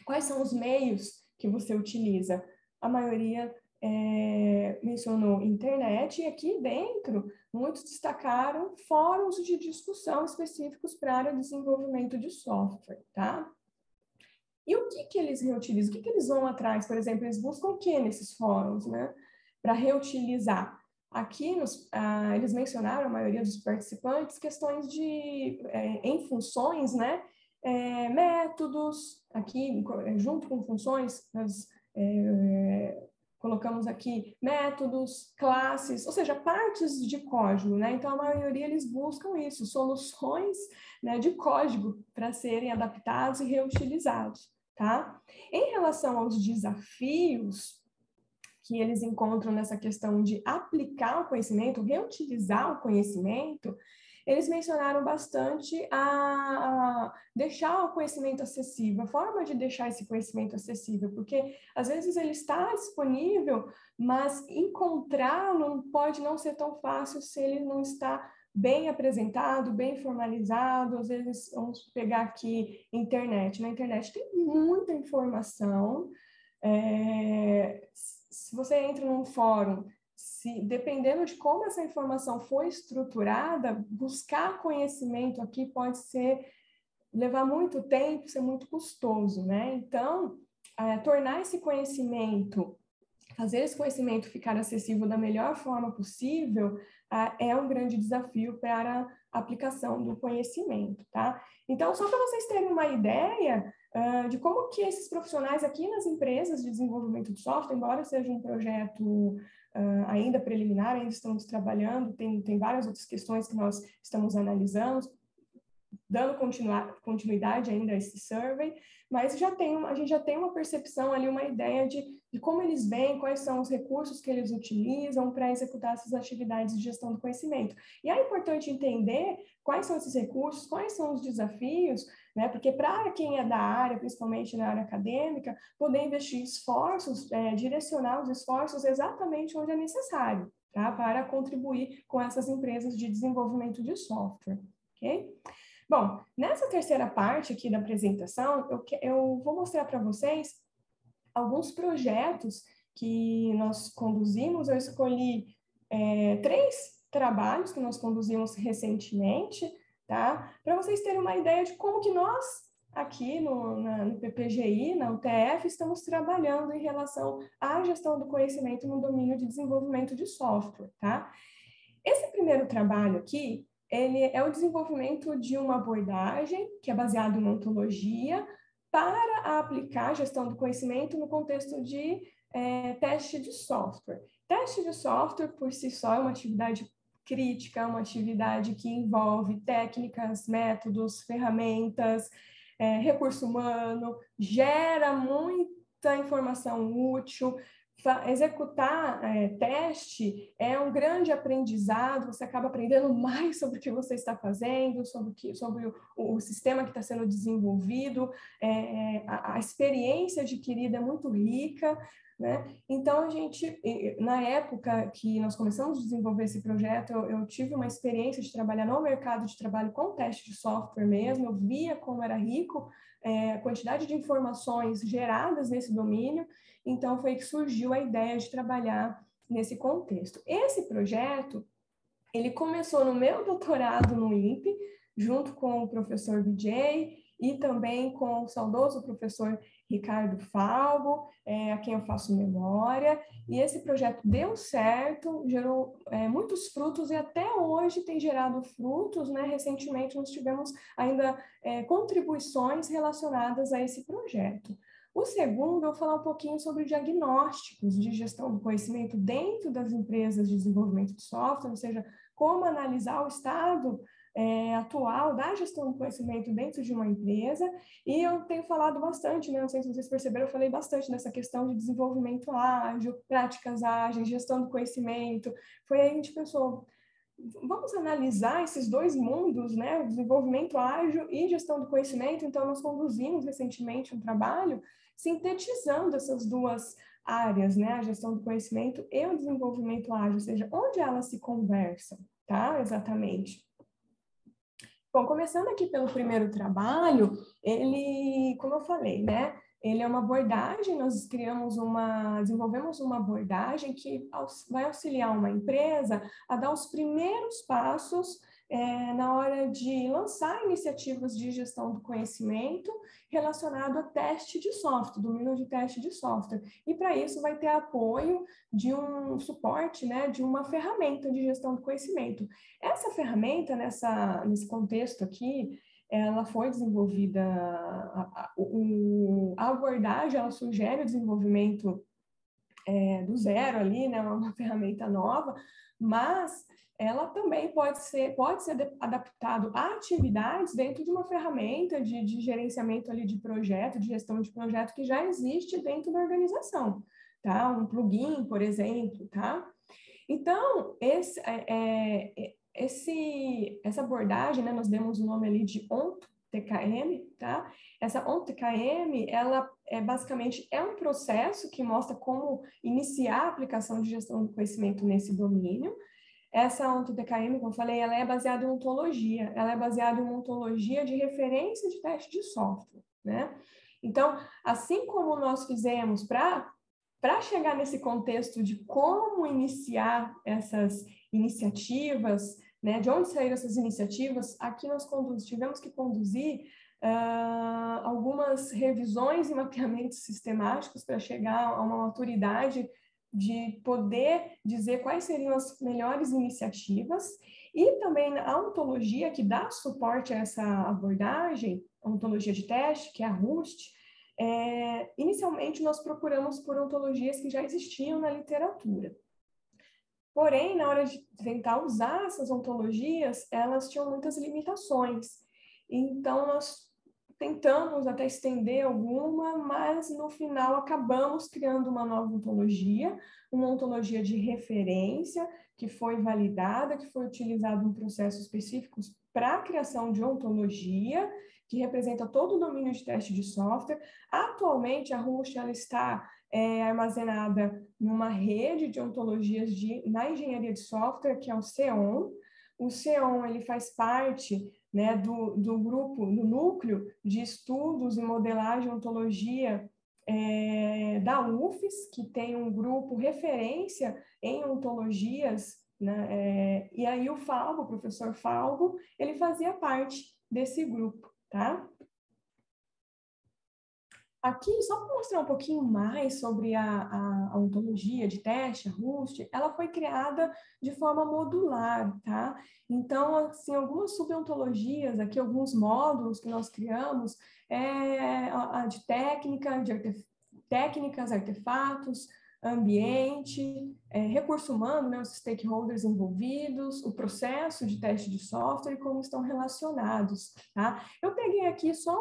Quais são os meios que você utiliza? A maioria mencionou internet, e aqui dentro, muitos destacaram fóruns de discussão específicos para a área de desenvolvimento de software, tá? E o que eles reutilizam? O que eles vão atrás? Por exemplo, eles buscam o que nesses fóruns, né? Para reutilizar. Aqui, eles mencionaram, a maioria dos participantes, questões em funções, né? Métodos, aqui, junto com funções, nós colocamos aqui métodos, classes, ou seja, partes de código, né? Então, a maioria eles buscam isso, soluções, né, de código para serem adaptados e reutilizados, tá? Em relação aos desafios que eles encontram nessa questão de aplicar o conhecimento, reutilizar o conhecimento, eles mencionaram bastante a deixar o conhecimento acessível, a forma de deixar esse conhecimento acessível, porque às vezes ele está disponível, mas encontrá-lo pode não ser tão fácil se ele não está bem apresentado, bem formalizado. Às vezes, vamos pegar aqui internet. Na internet tem muita informação. Se você entra num fórum, dependendo de como essa informação foi estruturada, buscar conhecimento aqui pode levar muito tempo, ser muito custoso, né? Então, tornar esse conhecimento, fazer esse conhecimento ficar acessível da melhor forma possível, é um grande desafio para a aplicação do conhecimento, tá? Então, só para vocês terem uma ideia de como que esses profissionais aqui nas empresas de desenvolvimento de software, embora seja um projeto ainda preliminar, ainda estamos trabalhando, tem várias outras questões que nós estamos analisando, dando continuidade ainda a esse survey, mas a gente já tem uma percepção ali, uma ideia de como eles veem, quais são os recursos que eles utilizam para executar essas atividades de gestão do conhecimento. E é importante entender quais são esses recursos, quais são os desafios, né? Porque para quem é da área, principalmente na área acadêmica, poder investir esforços, direcionar os esforços exatamente onde é necessário, tá? Para contribuir com essas empresas de desenvolvimento de software, ok? Bom, nessa terceira parte aqui da apresentação, eu vou mostrar para vocês alguns projetos que nós conduzimos. Eu escolhi 3 trabalhos que nós conduzimos recentemente, tá? Para vocês terem uma ideia de como que nós, aqui no PPGI, na UTF, estamos trabalhando em relação à gestão do conhecimento no domínio de desenvolvimento de software, tá? Esse primeiro trabalho aqui, ele é o desenvolvimento de uma abordagem que é baseada em ontologia para aplicar a gestão do conhecimento no contexto de teste de software. Teste de software, por si só, é uma atividade crítica, uma atividade que envolve técnicas, métodos, ferramentas, recurso humano, gera muita informação útil. Executar teste é um grande aprendizado, você acaba aprendendo mais sobre o que você está fazendo, sobre o sistema que está sendo desenvolvido, a experiência adquirida é muito rica, né? Então, na época que nós começamos a desenvolver esse projeto, eu tive uma experiência de trabalhar no mercado de trabalho com teste de software mesmo, eu via como era rico a quantidade de informações geradas nesse domínio. Então, foi que surgiu a ideia de trabalhar nesse contexto. Esse projeto, ele começou no meu doutorado no INPE, junto com o professor Vijay e também com o saudoso professor Ricardo Falbo, a quem eu faço memória. E esse projeto deu certo, gerou muitos frutos e até hoje tem gerado frutos, né? Recentemente nós tivemos ainda contribuições relacionadas a esse projeto. O segundo, eu vou falar um pouquinho sobre diagnósticos de gestão do conhecimento dentro das empresas de desenvolvimento de software, ou seja, como analisar o estado atual da gestão do conhecimento dentro de uma empresa. E eu tenho falado bastante, né? Não sei se vocês perceberam, eu falei bastante dessa questão de desenvolvimento ágil, práticas ágeis, gestão do conhecimento. Foi aí que a gente pensou, vamos analisar esses dois mundos, né? O desenvolvimento ágil e gestão do conhecimento. Então, nós conduzimos recentemente um trabalho sintetizando essas duas áreas, né? A gestão do conhecimento e o desenvolvimento ágil, ou seja, onde elas se conversam, tá? Exatamente. Bom, começando aqui pelo primeiro trabalho, ele, como eu falei, né? Ele é uma abordagem, nós desenvolvemos uma abordagem que vai auxiliar uma empresa a dar os primeiros passos na hora de lançar iniciativas de gestão do conhecimento relacionado a teste de software, domínio de teste de software. E para isso vai ter apoio de um suporte, né, de uma ferramenta de gestão do conhecimento. Essa ferramenta, nesse contexto aqui, ela foi desenvolvida, a abordagem, ela sugere o desenvolvimento do zero ali, né, uma ferramenta nova, mas ela também pode ser adaptado a atividades dentro de uma ferramenta de gerenciamento ali de projeto, de gestão de projeto que já existe dentro da organização, tá? Um plugin, por exemplo, tá? Então, essa abordagem, né, nós demos o nome ali de ONT-TKM, tá? Essa ONT-TKM, ela basicamente é um processo que mostra como iniciar a aplicação de gestão do conhecimento nesse domínio. essa OntoDKM, como eu falei, ela é baseada em ontologia, ela é baseada em uma ontologia de referência de teste de software, né? Então, assim como nós fizemos para chegar nesse contexto de como iniciar essas iniciativas, né, de onde saíram essas iniciativas, aqui nós tivemos que conduzir algumas revisões e mapeamentos sistemáticos para chegar a uma maturidade de poder dizer quais seriam as melhores iniciativas, e também a ontologia que dá suporte a essa abordagem, a ontologia de teste, que é a RUST. Inicialmente, nós procuramos por ontologias que já existiam na literatura. Porém, na hora de tentar usar essas ontologias, elas tinham muitas limitações. Então, nós tentamos até estender alguma, mas no final acabamos criando uma nova ontologia, uma ontologia de referência, que foi validada, que foi utilizada em processos específicos para a criação de ontologia, que representa todo o domínio de teste de software. Atualmente, a RUST ela está armazenada numa rede de ontologias na engenharia de software, que é o CEON. O CEON ele faz parte, né, do grupo, do núcleo de estudos e modelagem e ontologia da UFES, que tem um grupo referência em ontologias, né, e aí o Falgo, o professor Falgo, ele fazia parte desse grupo, tá? Aqui, só para mostrar um pouquinho mais sobre a ontologia de teste, a RUST, ela foi criada de forma modular, tá? Então, assim, algumas subontologias, aqui alguns módulos que nós criamos, a de técnicas, artefatos, ambiente, recurso humano, né, os stakeholders envolvidos, o processo de teste de software e como estão relacionados, tá? Eu peguei aqui só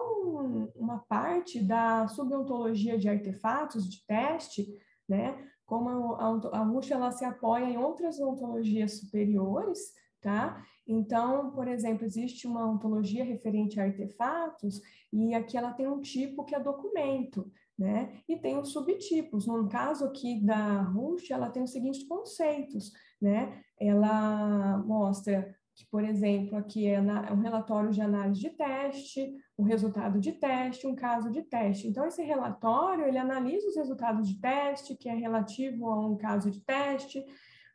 uma parte da subontologia de artefatos de teste, né? Como a RUST ela se apoia em outras ontologias superiores, tá? Então, por exemplo, existe uma ontologia referente a artefatos e aqui ela tem um tipo que é documento, né? E tem os subtipos. No caso aqui da RUST, ela tem os seguintes conceitos, né? Ela mostra que, por exemplo, aqui é um relatório de análise de teste, o resultado de teste, um caso de teste. Então, esse relatório, ele analisa os resultados de teste, que é relativo a um caso de teste.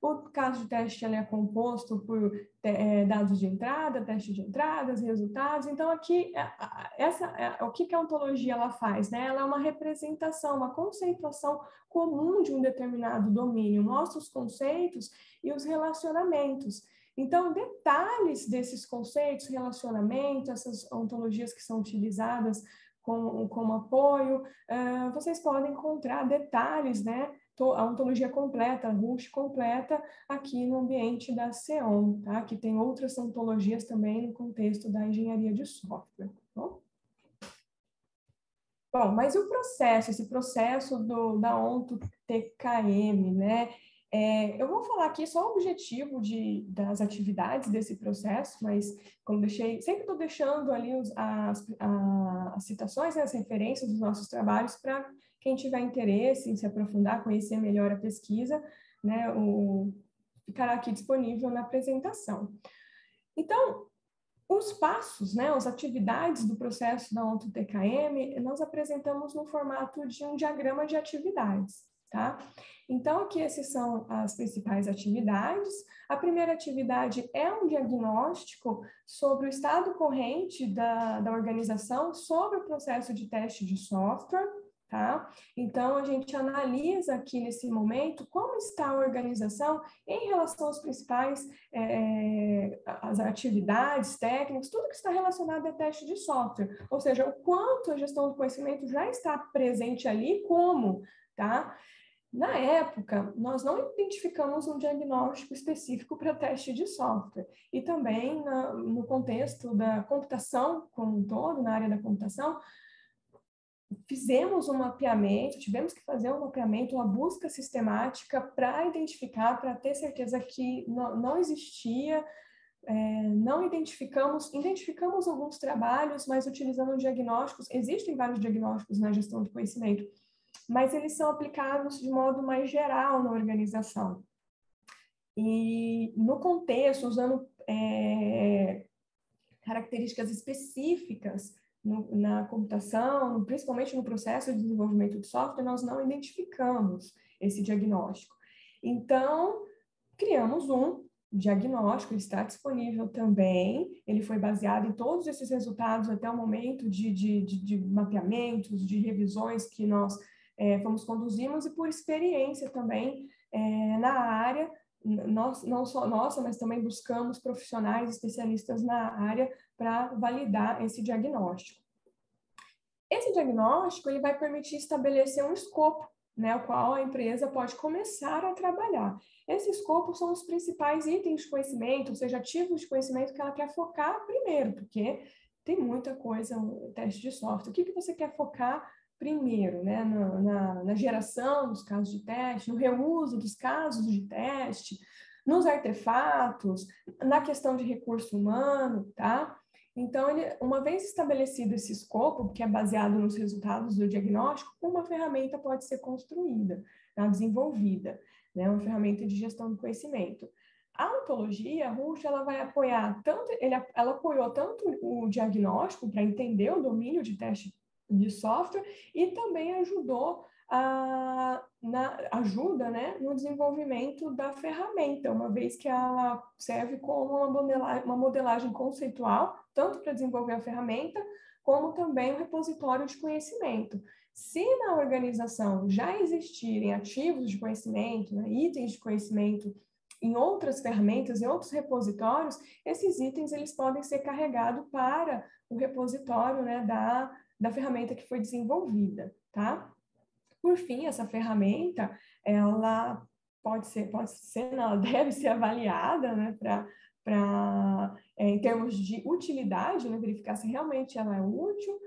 O caso de teste ele é composto por dados de entrada, teste de entradas, resultados. Então, aqui, o que a ontologia ela faz? Né? Ela é uma representação, uma conceituação comum de um determinado domínio, mostra os conceitos e os relacionamentos. Então, detalhes desses conceitos, relacionamentos, essas ontologias que são utilizadas como apoio, vocês podem encontrar detalhes, né? A ontologia completa, a RUST completa, aqui no ambiente da CEON, tá? Que tem outras ontologias também no contexto da engenharia de software. Bom, mas o processo, esse processo da OntoDKM, né? Eu vou falar aqui só o objetivo das atividades desse processo, mas como sempre estou deixando ali as citações, né, as referências dos nossos trabalhos para quem tiver interesse em se aprofundar, conhecer melhor a pesquisa, né, ficará aqui disponível na apresentação. Então, os passos, né, as atividades do processo da OntoDKM, nós apresentamos no formato de um diagrama de atividades, tá? Então, aqui essas são as principais atividades. A primeira atividade é um diagnóstico sobre o estado corrente da organização sobre o processo de teste de software, tá? Então, a gente analisa aqui nesse momento como está a organização em relação aos principais as atividades, técnicas, tudo que está relacionado a teste de software, ou seja, o quanto a gestão do conhecimento já está presente ali, como, tá? Na época, nós não identificamos um diagnóstico específico para teste de software, e também no contexto da computação como um todo, na área da computação, fizemos um mapeamento, tivemos que fazer um mapeamento, uma busca sistemática para identificar, para ter certeza que não existia, não identificamos alguns trabalhos, mas utilizando diagnósticos, existem vários diagnósticos na gestão do conhecimento, mas eles são aplicados de modo mais geral na organização. e no contexto, usando características específicas na computação, principalmente no processo de desenvolvimento de software, nós não identificamos esse diagnóstico. Então, criamos um diagnóstico, ele está disponível também, ele foi baseado em todos esses resultados até o momento de mapeamentos, de revisões que nós conduzimos e por experiência também na área, não só nossa, mas também buscamos profissionais especialistas na área para validar esse diagnóstico. Esse diagnóstico ele vai permitir estabelecer um escopo, né, o qual a empresa pode começar a trabalhar. Esses escopos são os principais itens de conhecimento, ou seja, ativos de conhecimento que ela quer focar primeiro, porque tem muita coisa no teste de software. O que você quer focar primeiro, né, na geração dos casos de teste, no reuso dos casos de teste, nos artefatos, na questão de recurso humano, tá? Então, uma vez estabelecido esse escopo, que é baseado nos resultados do diagnóstico, uma ferramenta pode ser construída, tá? Desenvolvida, né? Uma ferramenta de gestão do conhecimento. A ontologia, a RUSH, ela vai apoiar ela apoiou tanto o diagnóstico para entender o domínio de teste de software e também ajuda, né, no desenvolvimento da ferramenta, uma vez que ela serve como uma modelagem conceitual, tanto para desenvolver a ferramenta, como também um repositório de conhecimento. Se na organização já existirem ativos de conhecimento, né, itens de conhecimento em outras ferramentas, em outros repositórios, esses itens eles podem ser carregados para o repositório, né, da ferramenta que foi desenvolvida, tá? Por fim, essa ferramenta, ela ela deve ser avaliada, né, em termos de utilidade, né, verificar se realmente ela é útil,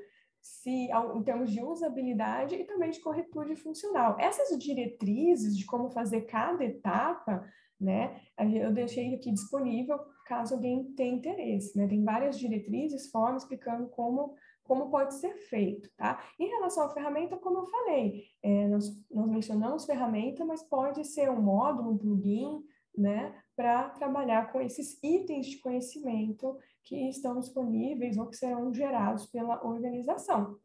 em termos de usabilidade e também de corretude funcional. Essas diretrizes de como fazer cada etapa, né, eu deixei aqui disponível caso alguém tenha interesse, né? Tem várias diretrizes, formas explicando como pode ser feito, tá? Em relação à ferramenta, como eu falei, nós mencionamos ferramenta, mas pode ser um módulo, um plugin, né, para trabalhar com esses itens de conhecimento que estão disponíveis ou que serão gerados pela organização.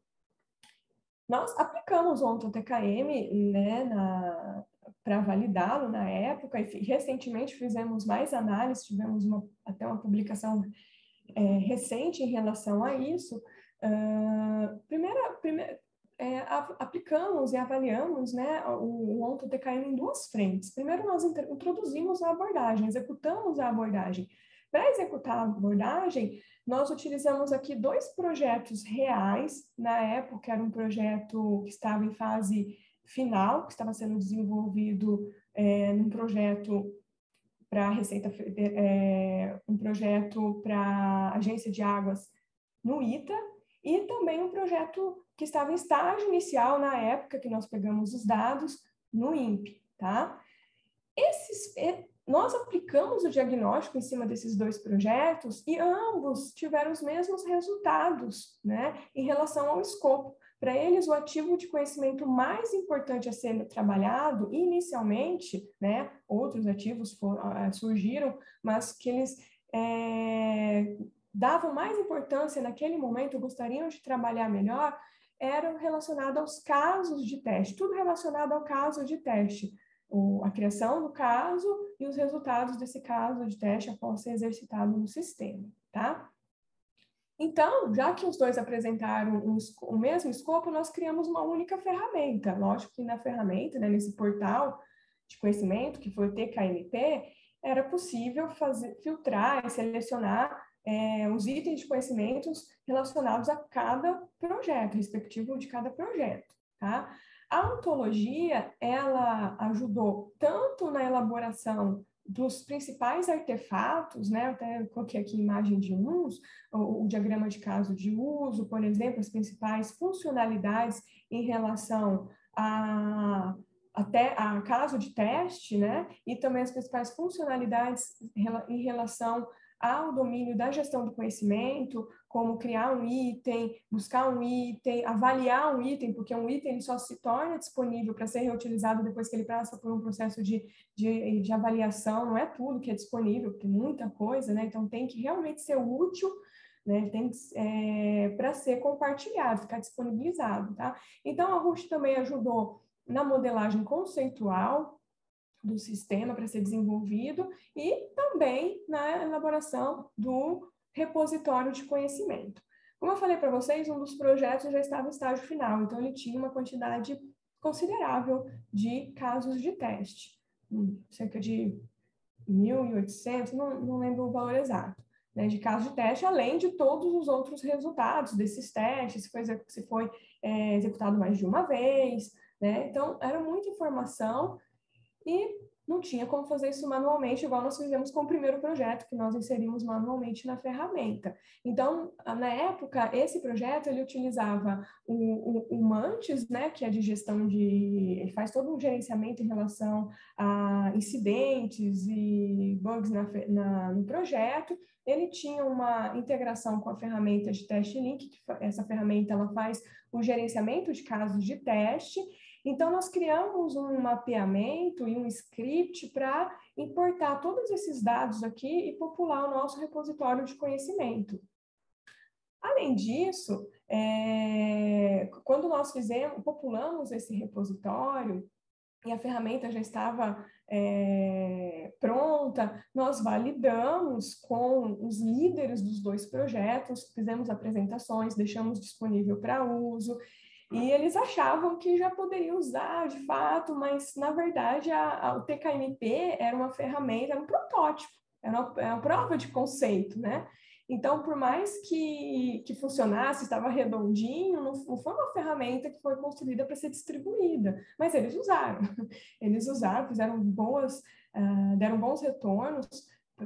Nós aplicamos o OntoTKM, né, para validá-lo na época, e recentemente fizemos mais análises, tivemos até uma publicação recente em relação a isso. Aplicamos e avaliamos, né, o OntoTKM em duas frentes. Primeiro, nós introduzimos a abordagem, executamos a abordagem. Para executar a abordagem, nós utilizamos aqui 2 projetos reais. Na época, era um projeto que estava em fase final, que estava sendo desenvolvido num projeto para a Receita, um projeto para a Agência de Águas no ITA, e também um projeto que estava em estágio inicial na época que nós pegamos os dados no INPE, tá? Nós aplicamos o diagnóstico em cima desses 2 projetos e ambos tiveram os mesmos resultados, né, em relação ao escopo. Para eles, o ativo de conhecimento mais importante a ser trabalhado, inicialmente, né, outros ativos surgiram, mas que eles davam mais importância naquele momento, gostariam de trabalhar melhor, eram relacionados aos casos de teste, tudo relacionado ao caso de teste. A criação do caso e os resultados desse caso de teste após ser exercitado no sistema, tá? Então, já que os 2 apresentaram o mesmo escopo, nós criamos uma única ferramenta. Lógico que na ferramenta, né, nesse portal de conhecimento, que foi o TKMP, era possível filtrar e selecionar os itens de conhecimentos relacionados a cada projeto, respectivo de cada projeto, tá? A ontologia, ela ajudou tanto na elaboração dos principais artefatos, né? Eu até coloquei aqui imagem de uns, o diagrama de caso de uso, por exemplo, as principais funcionalidades em relação a caso de teste, né? E também as principais funcionalidades em relação ao domínio da gestão do conhecimento, como criar um item, buscar um item, avaliar um item, porque um item ele só se torna disponível para ser reutilizado depois que ele passa por um processo de avaliação, não é tudo que é disponível, tem muita coisa, né? Então tem que realmente ser útil, né? Tem para ser compartilhado, ficar disponibilizado, tá? Então a Ruth também ajudou na modelagem conceitual do sistema para ser desenvolvido e também na elaboração do repositório de conhecimento. Como eu falei para vocês, um dos projetos já estava em estágio final, então ele tinha uma quantidade considerável de casos de teste, cerca de 1.800, não lembro o valor exato, né, de casos de teste, além de todos os outros resultados desses testes, se foi executado mais de uma vez, né? Então, era muita informação e não tinha como fazer isso manualmente, igual nós fizemos com o primeiro projeto, que nós inserimos manualmente na ferramenta. Então, na época, esse projeto, ele utilizava o Mantis, né, que é de gestão de... Ele faz todo um gerenciamento em relação a incidentes e bugs no projeto. Ele tinha uma integração com a ferramenta de Test Link, que essa ferramenta ela faz o gerenciamento de casos de teste. Então, nós criamos um mapeamento e um script para importar todos esses dados aqui e popular o nosso repositório de conhecimento. Além disso, quando nós populamos esse repositório e a ferramenta já estava pronta, nós validamos com os líderes dos dois projetos, fizemos apresentações, deixamos disponível para uso, e eles achavam que já poderiam usar de fato, mas na verdade o TKMP era uma ferramenta, era um protótipo, era uma prova de conceito, né? Então, por mais que funcionasse, estava redondinho, não foi uma ferramenta que foi construída para ser distribuída, mas eles usaram. Eles usaram, deram bons retornos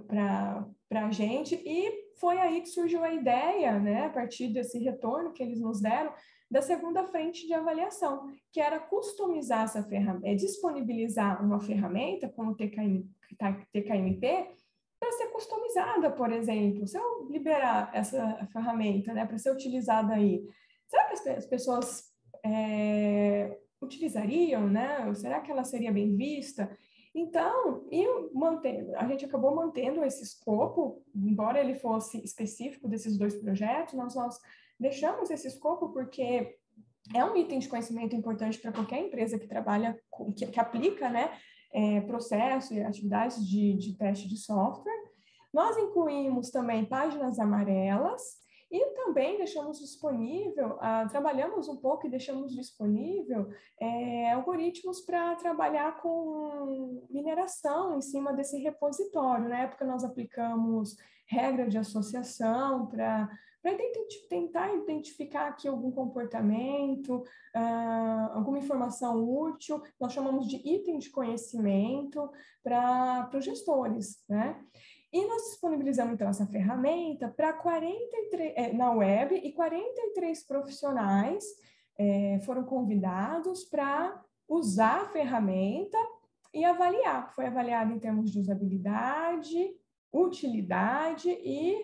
para a gente, e foi aí que surgiu a ideia, né, a partir desse retorno que eles nos deram, da segunda frente de avaliação, que era customizar essa ferramenta, disponibilizar uma ferramenta como o TKMP, para ser customizada, por exemplo. Se eu liberar essa ferramenta, né, para ser utilizada aí, será que as pessoas utilizariam, né? Será que ela seria bem vista? Então, a gente acabou mantendo esse escopo, embora ele fosse específico desses dois projetos, nós deixamos esse escopo porque é um item de conhecimento importante para qualquer empresa que trabalha, que aplica, né, processo e atividades de teste de software. Nós incluímos também páginas amarelas e também deixamos disponível, trabalhamos um pouco e deixamos disponível algoritmos para trabalhar com mineração em cima desse repositório. Na época, nós aplicamos regra de associação para tentar identificar aqui algum comportamento, alguma informação útil. Nós chamamos de item de conhecimento para os gestores, né? E nós disponibilizamos, então, essa ferramenta para 43, na web, e 43 profissionais foram convidados para usar a ferramenta e avaliar. Foi avaliado em termos de usabilidade, utilidade e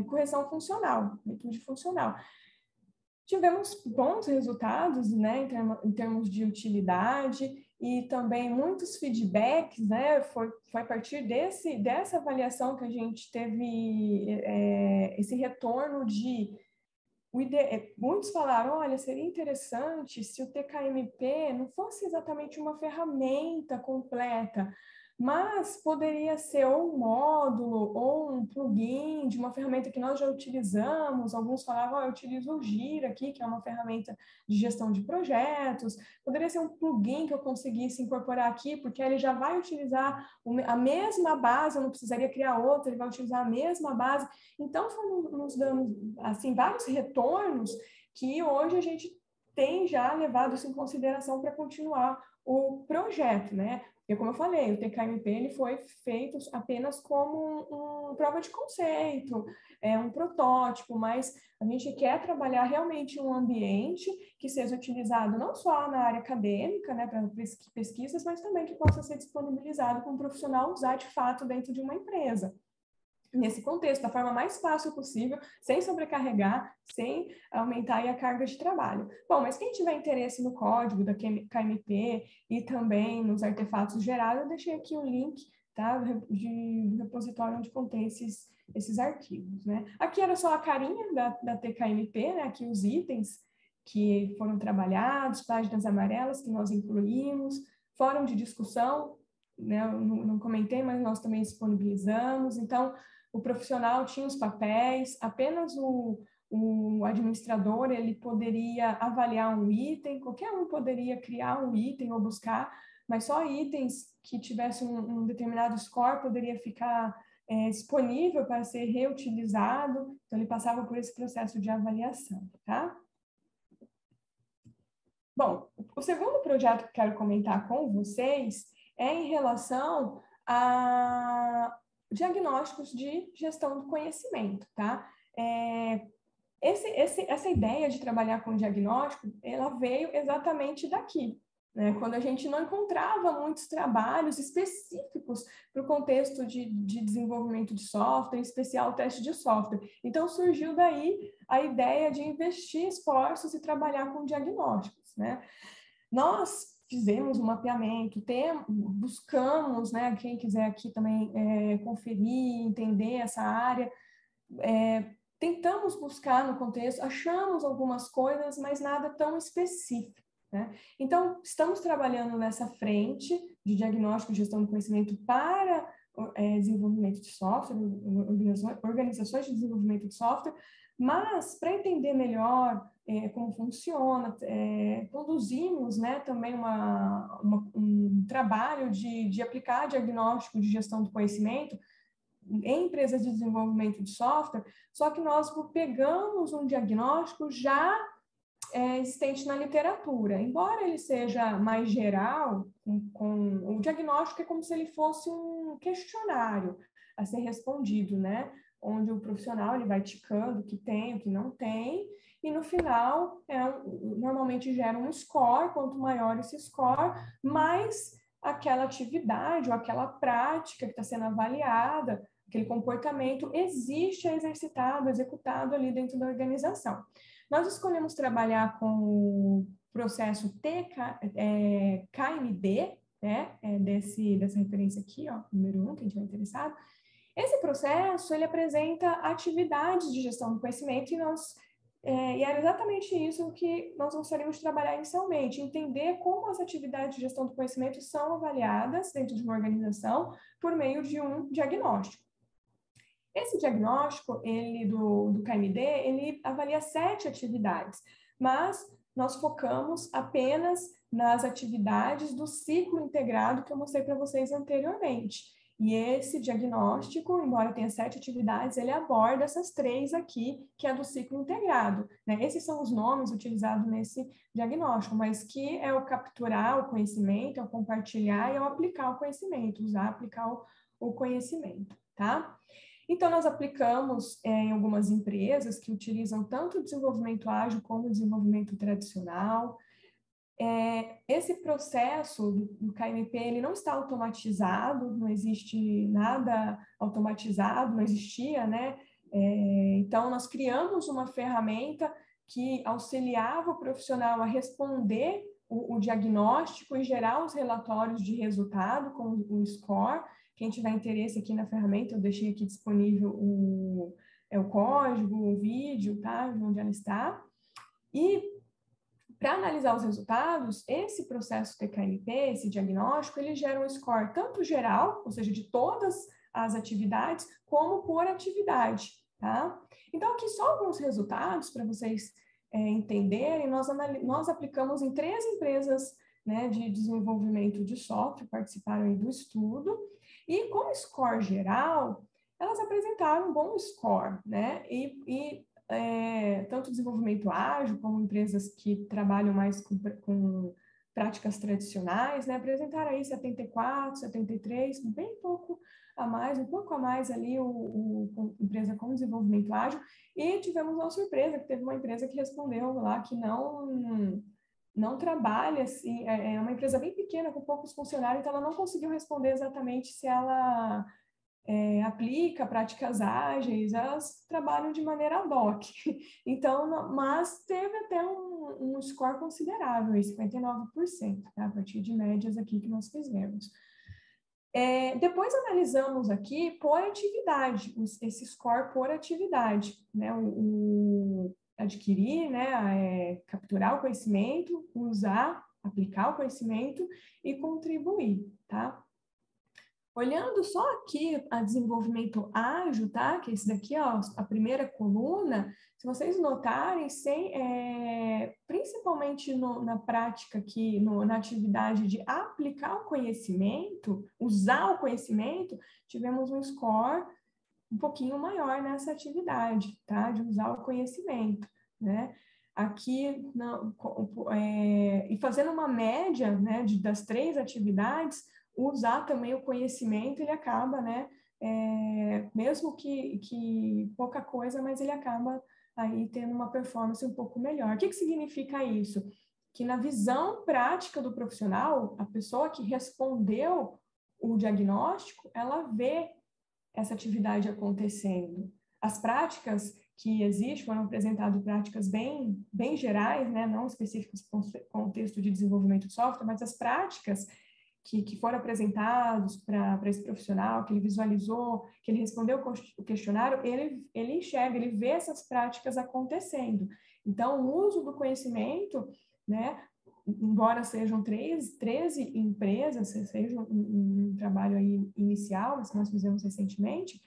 correção funcional, virtude funcional. Tivemos bons resultados, né, em termos de utilidade, e também muitos feedbacks, né? Foi a partir dessa avaliação que a gente teve esse retorno muitos falaram, olha, seria interessante se o TKMP não fosse exatamente uma ferramenta completa, mas poderia ser ou um módulo ou um plugin de uma ferramenta que nós já utilizamos. Alguns falavam, eu utilizo o Gira aqui, que é uma ferramenta de gestão de projetos. Poderia ser um plugin que eu conseguisse incorporar aqui, porque ele já vai utilizar a mesma base, eu não precisaria criar outra, ele vai utilizar a mesma base. Então, foi nos dando assim, vários retornos que hoje a gente tem já levado isso em consideração para continuar o projeto, né? Porque, como eu falei, o TKMP ele foi feito apenas como uma prova de conceito, um protótipo, mas a gente quer trabalhar realmente um ambiente que seja utilizado não só na área acadêmica, né, para pesquisas, mas também que possa ser disponibilizado para um profissional usar de fato dentro de uma empresa. nesse contexto, da forma mais fácil possível, sem sobrecarregar, sem aumentar aí a carga de trabalho. Bom, mas quem tiver interesse no código da KMP e também nos artefatos gerados, eu deixei aqui o link, tá, do repositório onde contém esses arquivos, né? Aqui era só a carinha da TKMP, né? Aqui os itens que foram trabalhados, páginas amarelas que nós incluímos, fórum de discussão, né? Eu não comentei, mas nós também disponibilizamos. Então, o profissional tinha os papéis, apenas o administrador ele poderia avaliar um item, qualquer um poderia criar um item ou buscar, mas só itens que tivessem um determinado score poderia ficar disponível para ser reutilizado, então ele passava por esse processo de avaliação, tá? Bom, o segundo projeto que quero comentar com vocês é em relação a diagnósticos de gestão do conhecimento, tá? Essa ideia de trabalhar com diagnóstico, ela veio exatamente daqui, né? Quando a gente não encontrava muitos trabalhos específicos para o contexto de desenvolvimento de software, em especial teste de software. Então, surgiu daí a ideia de investir esforços e trabalhar com diagnósticos, né? Nós fizemos um mapeamento, buscamos, né, quem quiser aqui também conferir, entender essa área, tentamos buscar no contexto, achamos algumas coisas, mas nada tão específico, né? Então, estamos trabalhando nessa frente de diagnóstico e gestão do conhecimento para desenvolvimento de software, organizações de desenvolvimento de software, mas para entender melhor como funciona, conduzimos, né, também um trabalho de aplicar diagnóstico de gestão do conhecimento em empresas de desenvolvimento de software, só que nós pegamos um diagnóstico já existente na literatura. Embora ele seja mais geral, o diagnóstico é como se ele fosse um questionário a ser respondido, né? Onde o profissional ele vai ticando o que tem, o que não tem, e no final normalmente gera um score. Quanto maior esse score, mais aquela atividade ou aquela prática que está sendo avaliada, aquele comportamento existe, é exercitado, executado ali dentro da organização. Nós escolhemos trabalhar com o processo KMD, né, dessa referência aqui, ó, número 1, quem estiver interessado. Esse processo, ele apresenta atividades de gestão do conhecimento e era exatamente isso que nós gostaríamos de trabalhar inicialmente, entender como as atividades de gestão do conhecimento são avaliadas dentro de uma organização por meio de um diagnóstico. Esse diagnóstico, do KMD, ele avalia 7 atividades, mas nós focamos apenas nas atividades do ciclo integrado que eu mostrei para vocês anteriormente. E esse diagnóstico, embora tenha 7 atividades, ele aborda essas 3 aqui, que é do ciclo integrado, né? Esses são os nomes utilizados nesse diagnóstico, mas que é o capturar o conhecimento, é o compartilhar e é o aplicar o conhecimento, aplicar o conhecimento, tá? Então, nós aplicamos em algumas empresas que utilizam tanto o desenvolvimento ágil como o desenvolvimento tradicional. Esse processo do KMP, ele não está automatizado, não existe nada automatizado, não existia, né? Então, nós criamos uma ferramenta que auxiliava o profissional a responder o diagnóstico e gerar os relatórios de resultado com o score. Quem tiver interesse aqui na ferramenta, eu deixei aqui disponível o código, o vídeo, tá? Onde ela está. E para analisar os resultados, esse processo TKMP, esse diagnóstico, ele gera um score tanto geral, ou seja, de todas as atividades, como por atividade, tá? Então, aqui só alguns resultados para vocês entenderem. Nós aplicamos em 3 empresas, né, de desenvolvimento de software, participaram aí do estudo, e com score geral, elas apresentaram um bom score, né? Tanto desenvolvimento ágil, como empresas que trabalham mais com práticas tradicionais, né? Apresentaram aí 74, 73, bem pouco a mais, um pouco a mais ali empresa com desenvolvimento ágil, e tivemos uma surpresa, que teve uma empresa que respondeu lá que não trabalha, assim, é uma empresa bem pequena, com poucos funcionários, então ela não conseguiu responder exatamente se ela aplica práticas ágeis, elas trabalham de maneira ad hoc. Então, mas teve até um score considerável, 59%, tá? A partir de médias aqui que nós fizemos. Depois analisamos aqui por atividade, esse score por atividade, né? Adquirir, né? Capturar o conhecimento, usar, aplicar o conhecimento e contribuir, tá? Olhando só aqui a desenvolvimento ágil, tá? Que esse daqui, ó, a primeira coluna, se vocês notarem, principalmente na prática aqui, na atividade de aplicar o conhecimento, usar o conhecimento, tivemos um score um pouquinho maior nessa atividade, tá? De usar o conhecimento, né? Aqui, e fazendo uma média, né, das 3 atividades, usar também o conhecimento, ele acaba, né, mesmo que pouca coisa, mas ele acaba aí tendo uma performance um pouco melhor. O que significa isso? Que na visão prática do profissional, a pessoa que respondeu o diagnóstico, ela vê essa atividade acontecendo. As práticas que existem foram apresentadas práticas bem gerais, né, não específicas para o contexto de desenvolvimento de software, mas as práticas que foram apresentados para esse profissional, que ele visualizou, que ele respondeu o questionário, ele enxerga, ele vê essas práticas acontecendo. Então, o uso do conhecimento, né, embora sejam 13 empresas, seja um trabalho aí inicial, que nós fizemos recentemente,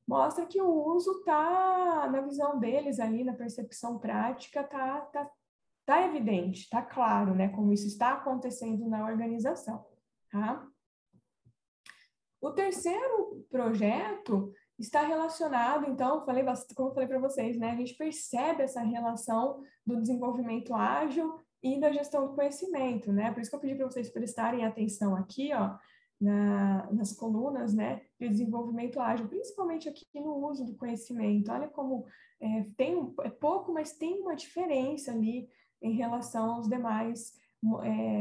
mostra que o uso está, na visão deles ali, na percepção prática, tá evidente, está claro, né, como isso está acontecendo na organização. Tá? O terceiro projeto está relacionado, então, como eu falei para vocês, né, a gente percebe essa relação do desenvolvimento ágil e da gestão do conhecimento, né? Por isso que eu pedi para vocês prestarem atenção aqui, ó, nas colunas, né, de desenvolvimento ágil, principalmente aqui no uso do conhecimento. Olha como é pouco, mas tem uma diferença ali em relação aos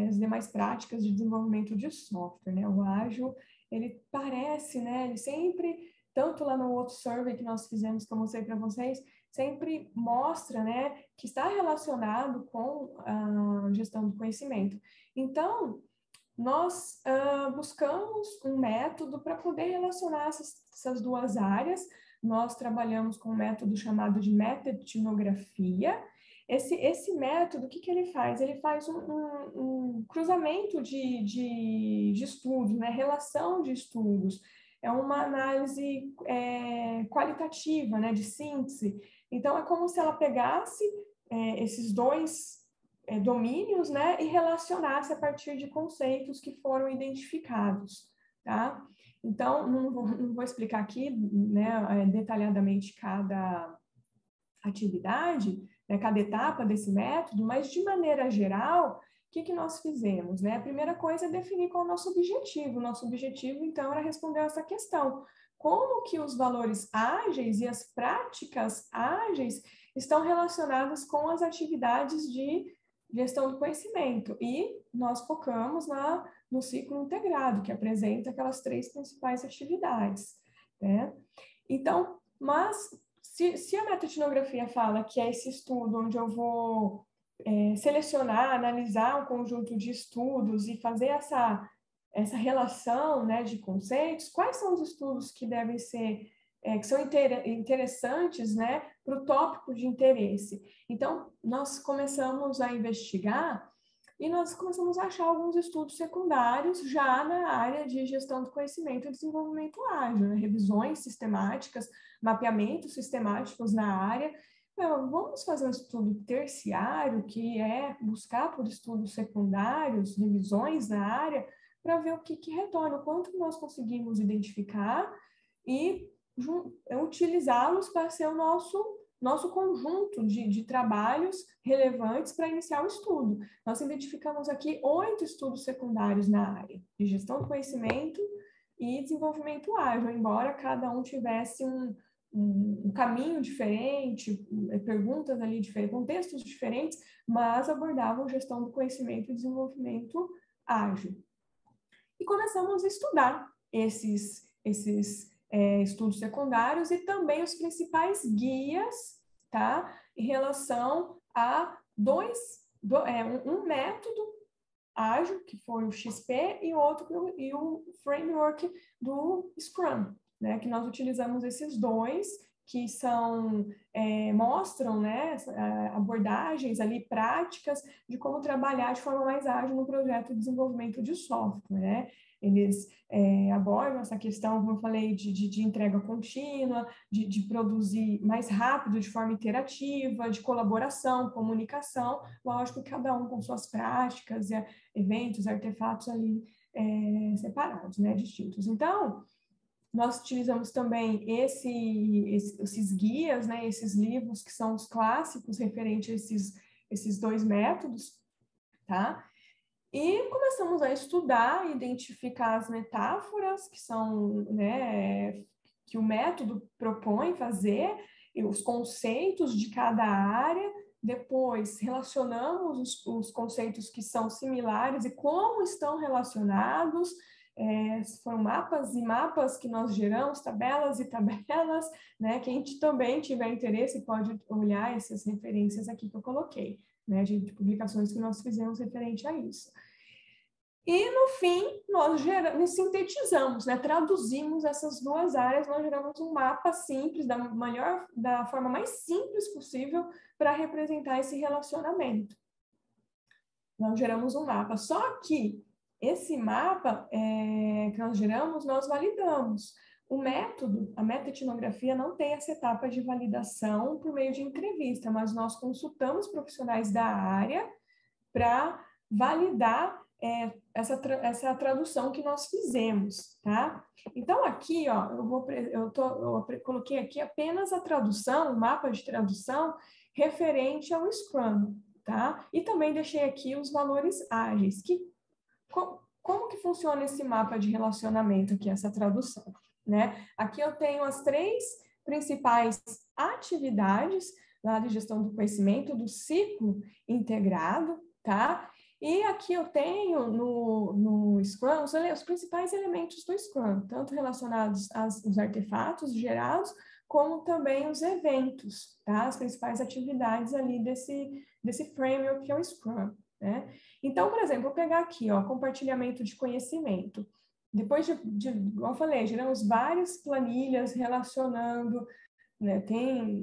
as demais práticas de desenvolvimento de software, né? O ágil, ele parece, né? Ele sempre, tanto lá no outro survey que nós fizemos, que eu mostrei para vocês, sempre mostra, né, que está relacionado com a gestão do conhecimento. Então, nós buscamos um método para poder relacionar essas duas áreas. Nós trabalhamos com um método chamado de metodetnografia. Esse método, o que ele faz? Ele faz um cruzamento de estudos, né? Relação de estudos. É uma análise qualitativa, né? De síntese. Então, é como se ela pegasse esses dois domínios, né? E relacionasse a partir de conceitos que foram identificados, tá? Então, não vou explicar aqui, né, detalhadamente cada atividade, né, cada etapa desse método, mas de maneira geral, o que nós fizemos? Né? A primeira coisa é definir qual é o nosso objetivo. O nosso objetivo, então, era responder essa questão. Como que os valores ágeis e as práticas ágeis estão relacionadas com as atividades de gestão do conhecimento? E nós focamos no ciclo integrado, que apresenta aquelas 3 principais atividades. Né? Então, mas se a metaetnografia fala que é esse estudo onde eu vou selecionar, analisar um conjunto de estudos e fazer essa relação, né, de conceitos, quais são os estudos que devem ser, que são interessantes, né, para o tópico de interesse? Então, nós começamos a investigar e nós começamos a achar alguns estudos secundários já na área de gestão do conhecimento e desenvolvimento ágil, né? Revisões sistemáticas, mapeamentos sistemáticos na área. Então, vamos fazer um estudo terciário, que é buscar por estudos secundários, revisões na área, para ver o que retorna, o quanto nós conseguimos identificar e utilizá-los para ser o nosso conjunto de trabalhos relevantes para iniciar o estudo. Nós identificamos aqui 8 estudos secundários na área de gestão do conhecimento e desenvolvimento ágil, embora cada um tivesse um caminho diferente, perguntas ali diferentes, contextos diferentes, mas abordavam gestão do conhecimento e desenvolvimento ágil. E começamos a estudar esses estudos secundários e também os principais guias, tá? Em relação a um método ágil, que foi o XP, e o framework do Scrum, né? Que nós utilizamos esses dois, que mostram, né, abordagens ali práticas de como trabalhar de forma mais ágil no projeto de desenvolvimento de software, né? Eles abordam essa questão, como eu falei, de entrega contínua, de produzir mais rápido, de forma interativa, de colaboração, comunicação, lógico, cada um com suas práticas, eventos, artefatos ali separados, né, distintos. Então, nós utilizamos também esses guias, né, esses livros que são os clássicos referentes a esses dois métodos, tá? E começamos a estudar, identificar as metáforas que são, né, que o método propõe fazer, e os conceitos de cada área. Depois, relacionamos os conceitos que são similares e como estão relacionados. Foram mapas e mapas que nós geramos, tabelas e tabelas, né? Quem também tiver interesse pode olhar essas referências aqui que eu coloquei, né, de publicações que nós fizemos referente a isso. E, no fim, nós sintetizamos, né, traduzimos essas duas áreas, nós geramos um mapa simples, da forma mais simples possível para representar esse relacionamento. Nós geramos um mapa, só que esse mapa que nós geramos, nós validamos. O método, a metaetnografia não tem essa etapa de validação por meio de entrevista, mas nós consultamos profissionais da área para validar essa tradução que nós fizemos, tá? Então, aqui, ó, eu coloquei aqui apenas a tradução, o mapa de tradução referente ao Scrum, tá? E também deixei aqui os valores ágeis, como que funciona esse mapa de relacionamento aqui, essa tradução, né? Aqui eu tenho as 3 principais atividades lá de gestão do conhecimento, do ciclo integrado, tá? E aqui eu tenho no Scrum os principais elementos do Scrum, tanto relacionados aos artefatos gerados, como também os eventos, tá? As principais atividades ali desse framework que é o Scrum, né? Então, por exemplo, vou pegar aqui, ó, compartilhamento de conhecimento. Depois igual eu falei, geramos várias planilhas relacionando, né, tem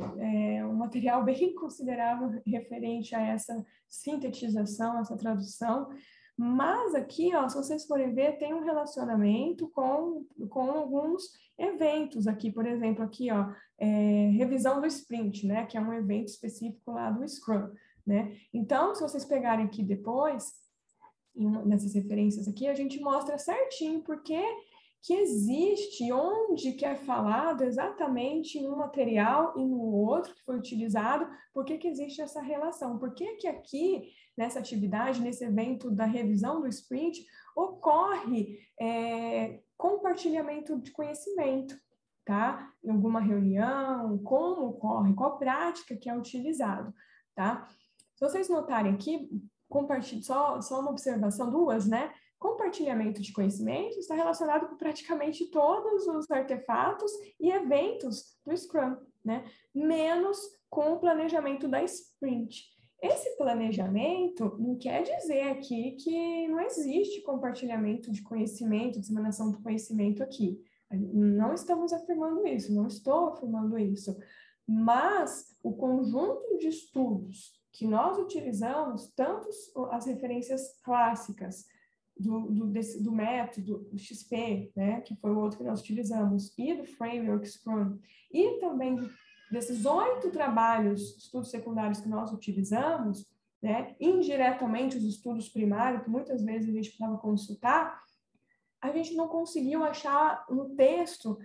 um material bem considerável referente a essa sintetização, essa tradução, mas aqui, ó, se vocês forem ver, tem um relacionamento com alguns eventos aqui, por exemplo, aqui, ó, revisão do sprint, né, que é um evento específico lá do Scrum, né? Então, se vocês pegarem aqui depois, nessas referências aqui, a gente mostra certinho porque que existe, onde que é falado exatamente em um material e no outro que foi utilizado, por que existe essa relação, por que aqui, nessa atividade, nesse evento da revisão do sprint, ocorre compartilhamento de conhecimento, tá? Em alguma reunião, como ocorre, qual prática que é utilizado, tá? Se vocês notarem aqui, só uma observação, duas, né? Compartilhamento de conhecimento está relacionado com praticamente todos os artefatos e eventos do Scrum, né? Menos com o planejamento da sprint. Esse planejamento não quer dizer aqui que não existe compartilhamento de conhecimento, disseminação do conhecimento aqui. Não estamos afirmando isso, não estou afirmando isso. Mas o conjunto de estudos que nós utilizamos, tanto as referências clássicas, do método, do XP, né, que foi o outro que nós utilizamos, e do framework Scrum, e também desses 8 trabalhos, estudos secundários que nós utilizamos, né, indiretamente os estudos primários, que muitas vezes a gente precisava consultar, a gente não conseguiu achar no texto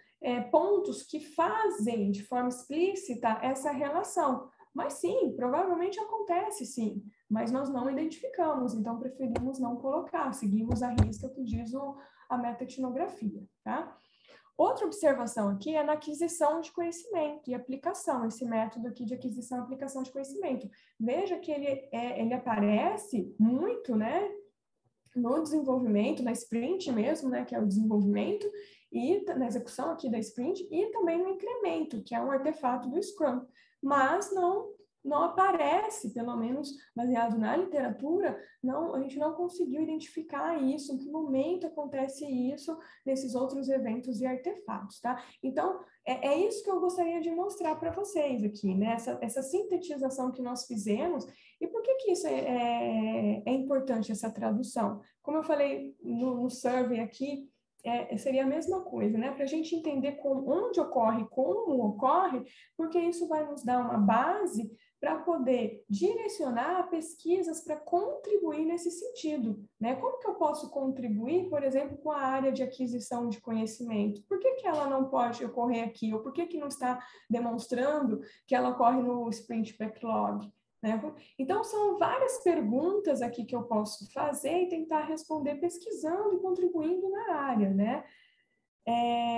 pontos que fazem de forma explícita essa relação. Mas sim, provavelmente acontece sim, mas nós não identificamos, então preferimos não colocar, seguimos a risca que diz a metaetnografia, tá? Outra observação aqui é na aquisição de conhecimento e aplicação, esse método aqui de aquisição e aplicação de conhecimento. Veja que ele aparece muito, né, no desenvolvimento, na sprint mesmo, né, que é o desenvolvimento, e na execução aqui da sprint, e também no incremento, que é um artefato do Scrum, mas não aparece, pelo menos baseado na literatura, a gente não conseguiu identificar isso, em que momento acontece isso nesses outros eventos e artefatos, tá? Então, é isso que eu gostaria de mostrar para vocês aqui, né? Essa sintetização que nós fizemos. E por que isso é importante, essa tradução? Como eu falei no survey aqui, seria a mesma coisa, né? Para a gente entender onde ocorre, como ocorre, porque isso vai nos dar uma base para poder direcionar pesquisas para contribuir nesse sentido, né? Como que eu posso contribuir, por exemplo, com a área de aquisição de conhecimento? Por que ela não pode ocorrer aqui? Ou por que não está demonstrando que ela ocorre no Sprint Backlog? Né? Então, são várias perguntas aqui que eu posso fazer e tentar responder pesquisando e contribuindo na área, né?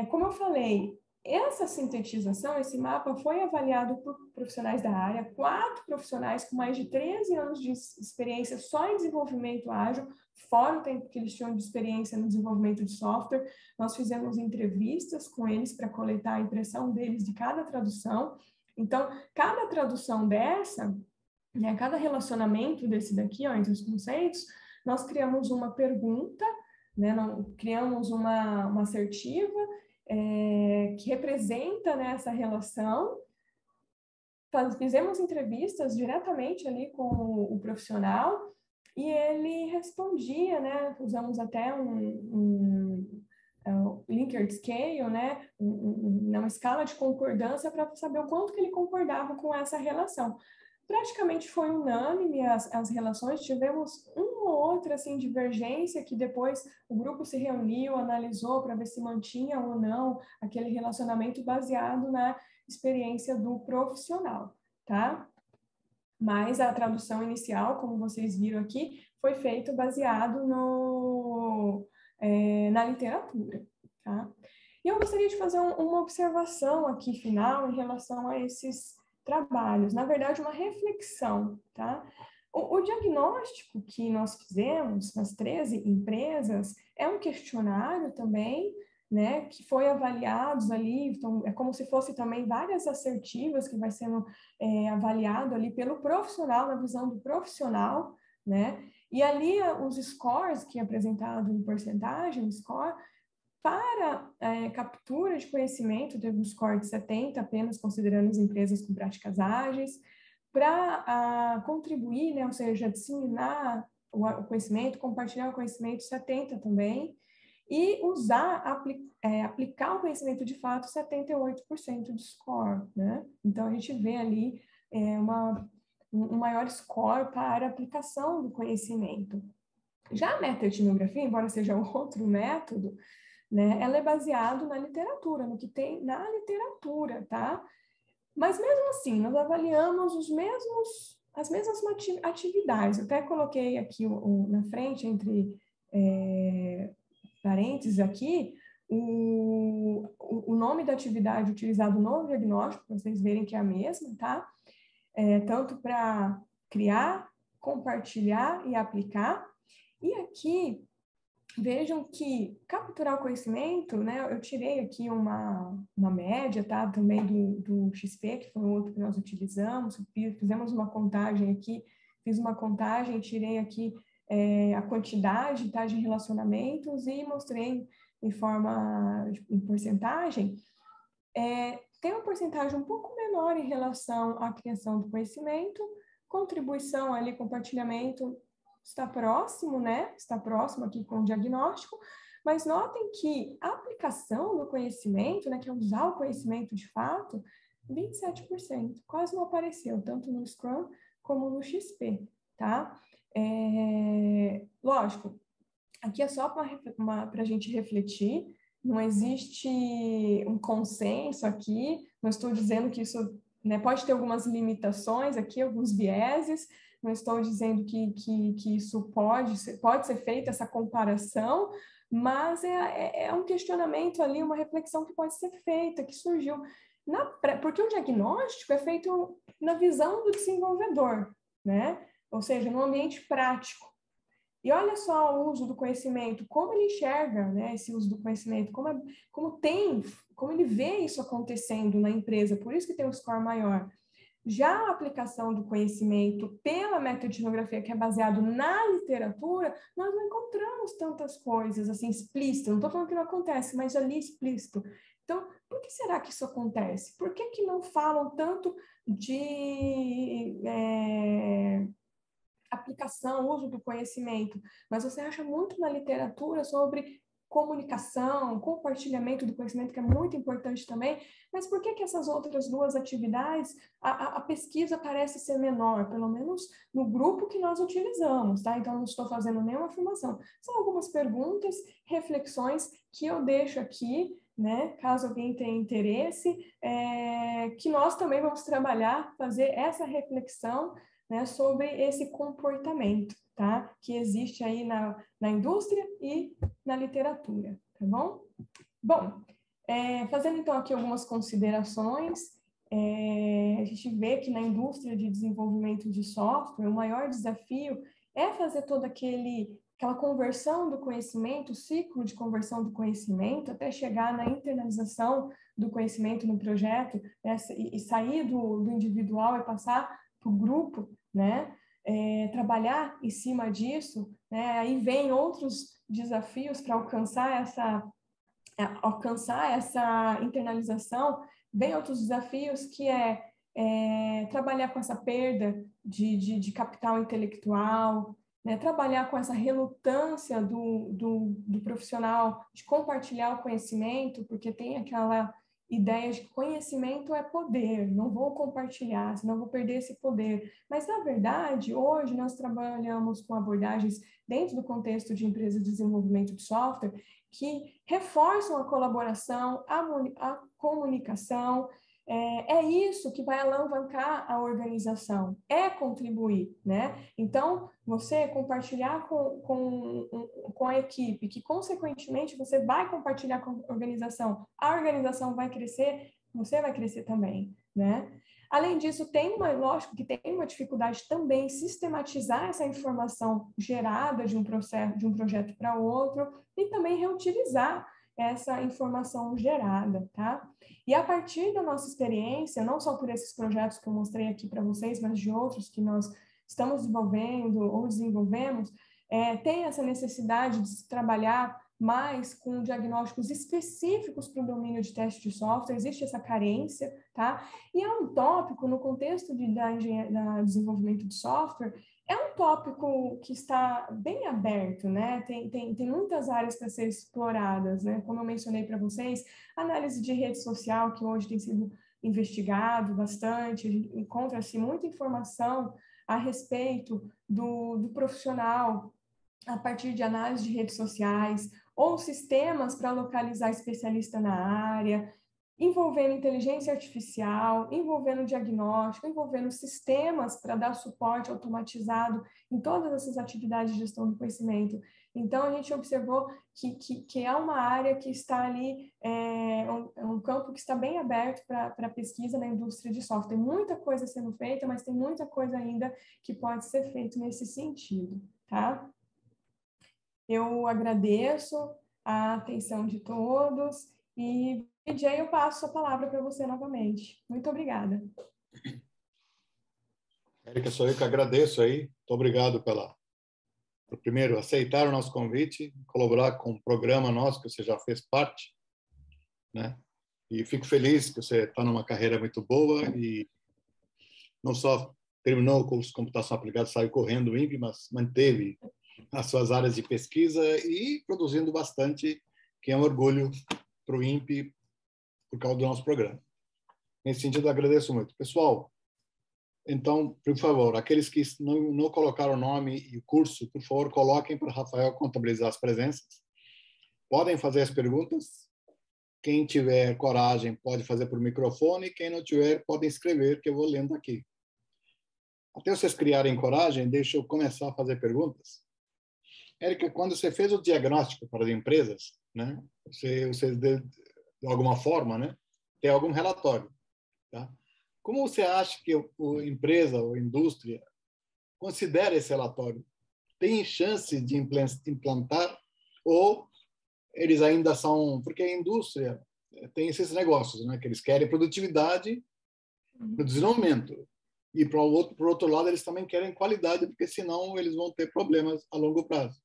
Como eu falei, essa sintetização, esse mapa foi avaliado por profissionais da área, 4 profissionais com mais de 13 anos de experiência só em desenvolvimento ágil, fora o tempo que eles tinham de experiência no desenvolvimento de software. Nós fizemos entrevistas com eles para coletar a impressão deles de cada tradução. Então, cada tradução dessa, né, cada relacionamento desse daqui, ó, entre os conceitos, nós criamos uma pergunta, né, criamos uma assertiva que representa, né, essa relação. Fizemos entrevistas diretamente ali com o profissional e ele respondia, né, usamos até um Likert Scale, né, uma escala de concordância para saber o quanto que ele concordava com essa relação. Praticamente foi unânime as relações, tivemos uma ou outra assim, divergência que depois o grupo se reuniu, analisou para ver se mantinha ou não aquele relacionamento baseado na experiência do profissional, tá? Mas a tradução inicial, como vocês viram aqui, foi feita baseado na literatura, tá? E eu gostaria de fazer uma observação aqui final em relação a esses trabalhos, na verdade, uma reflexão, tá? O diagnóstico que nós fizemos nas 13 empresas é um questionário também, né, que foi avaliados ali, então, é como se fosse também várias assertivas que vai sendo avaliado ali pelo profissional, na visão do profissional, né, e ali os scores que é apresentado em porcentagem, score, para captura de conhecimento, teve um score de 70, apenas considerando as empresas com práticas ágeis. Para contribuir, né, ou seja, disseminar o conhecimento, compartilhar o conhecimento, 70 também. E aplicar o conhecimento de fato, 78% de score, né? Então, a gente vê ali um maior score para a aplicação do conhecimento. Já a meta-etnografia, embora seja um outro método, né, ela é baseada na literatura, no que tem na literatura, tá? Mas mesmo assim, nós avaliamos as mesmas atividades. Eu até coloquei aqui na frente, entre parênteses aqui, o nome da atividade utilizado no diagnóstico, para vocês verem que é a mesma, tá? Tanto para criar, compartilhar e aplicar. E aqui, vejam que capturar o conhecimento, né, eu tirei aqui uma média, tá, também do XP, que foi o outro que nós utilizamos, fizemos uma contagem aqui, fiz uma contagem, tirei aqui a quantidade, tá, de relacionamentos e mostrei em porcentagem, tem uma porcentagem um pouco menor em relação à criação do conhecimento, contribuição ali, compartilhamento, está próximo, né? Está próximo aqui com o diagnóstico, mas notem que a aplicação do conhecimento, né, que é usar o conhecimento de fato, 27%, quase não apareceu, tanto no Scrum como no XP, tá? Lógico, aqui é só para a gente refletir, não existe um consenso aqui, não estou dizendo que isso, né, pode ter algumas limitações aqui, alguns vieses, não estou dizendo que isso pode ser feita, essa comparação, mas é um questionamento ali, uma reflexão que pode ser feita, que surgiu. Porque o diagnóstico é feito na visão do desenvolvedor, né? Ou seja, no ambiente prático. E olha só o uso do conhecimento, como ele enxerga, né, esse uso do conhecimento, como ele vê isso acontecendo na empresa, por isso que tem um score maior. Já a aplicação do conhecimento pela metaetnografia, que é baseado na literatura, nós não encontramos tantas coisas assim explícitas. Não estou falando que não acontece, mas ali explícito. Então, por que será que isso acontece? Por que não falam tanto de aplicação, uso do conhecimento? Mas você acha muito na literatura sobre comunicação, compartilhamento do conhecimento, que é muito importante também, mas por que essas outras duas atividades, a pesquisa parece ser menor, pelo menos no grupo que nós utilizamos, tá? Então, não estou fazendo nenhuma afirmação. São algumas perguntas, reflexões que eu deixo aqui, né? Caso alguém tenha interesse, que nós também vamos trabalhar, fazer essa reflexão, né, sobre esse comportamento, tá? Que existe aí na indústria e na literatura, tá bom? Bom, fazendo então aqui algumas considerações, a gente vê que na indústria de desenvolvimento de software, o maior desafio é fazer toda aquela conversão do conhecimento, o ciclo de conversão do conhecimento, até chegar na internalização do conhecimento no projeto, né, e sair do individual e passar para o grupo, né? Trabalhar em cima disso, né? Aí vem outros desafios para alcançar essa internalização, vem outros desafios que trabalhar com essa perda de capital intelectual, né? Trabalhar com essa relutância do profissional de compartilhar o conhecimento, porque tem aquela ideia de que conhecimento é poder, não vou compartilhar, senão vou perder esse poder. Mas, na verdade, hoje nós trabalhamos com abordagens dentro do contexto de empresas de desenvolvimento de software que reforçam a colaboração, a comunicação. É isso que vai alavancar a organização, é contribuir, né? Então, você compartilhar com a equipe, que consequentemente você vai compartilhar com a organização vai crescer, você vai crescer também, né? Além disso, lógico que tem uma dificuldade também em sistematizar essa informação gerada de um projeto para outro e também reutilizar essa informação gerada, tá? E a partir da nossa experiência, não só por esses projetos que eu mostrei aqui para vocês, mas de outros que nós estamos desenvolvendo ou desenvolvemos, tem essa necessidade de se trabalhar mais com diagnósticos específicos para o domínio de teste de software, existe essa carência, tá? E é um tópico, no contexto da desenvolvimento de software, é um tópico que está bem aberto, né? Tem muitas áreas para ser exploradas, né? Como eu mencionei para vocês, análise de rede social, que hoje tem sido investigado bastante, encontra-se muita informação a respeito do profissional a partir de análise de redes sociais, ou sistemas para localizar especialista na área, envolvendo inteligência artificial, envolvendo diagnóstico, envolvendo sistemas para dar suporte automatizado em todas essas atividades de gestão do conhecimento. Então, a gente observou que é uma área que está ali, um campo que está bem aberto para pesquisa na indústria de software. Tem muita coisa sendo feita, mas tem muita coisa ainda que pode ser feita nesse sentido, tá? Eu agradeço a atenção de todos e, DJ, eu passo a palavra para você novamente. Muito obrigada. Érica, sou eu que agradeço aí. Muito obrigado por primeiro aceitar o nosso convite, colaborar com o programa nosso, que você já fez parte, né? E fico feliz que você está numa carreira muito boa e não só terminou o curso de computação aplicada, saiu correndo o INPE, mas manteve as suas áreas de pesquisa e produzindo bastante, que é um orgulho para o INPE por causa do nosso programa. Nesse sentido, agradeço muito. Pessoal, então, por favor, aqueles que não colocaram o nome e o curso, por favor, coloquem para o Rafael contabilizar as presenças. Podem fazer as perguntas. Quem tiver coragem pode fazer por microfone. Quem não tiver, pode escrever, que eu vou lendo aqui. Até vocês criarem coragem, deixa eu começar a fazer perguntas. Érica, quando você fez o diagnóstico para as empresas, né, você de alguma forma, né, tem algum relatório, tá? Como você acha que a empresa ou a indústria considera esse relatório? têm chance de implantar, ou eles ainda são... Porque a indústria tem esses negócios, né? Que eles querem produtividade no desenvolvimento. E, por outro lado, eles também querem qualidade, porque senão eles vão ter problemas a longo prazo.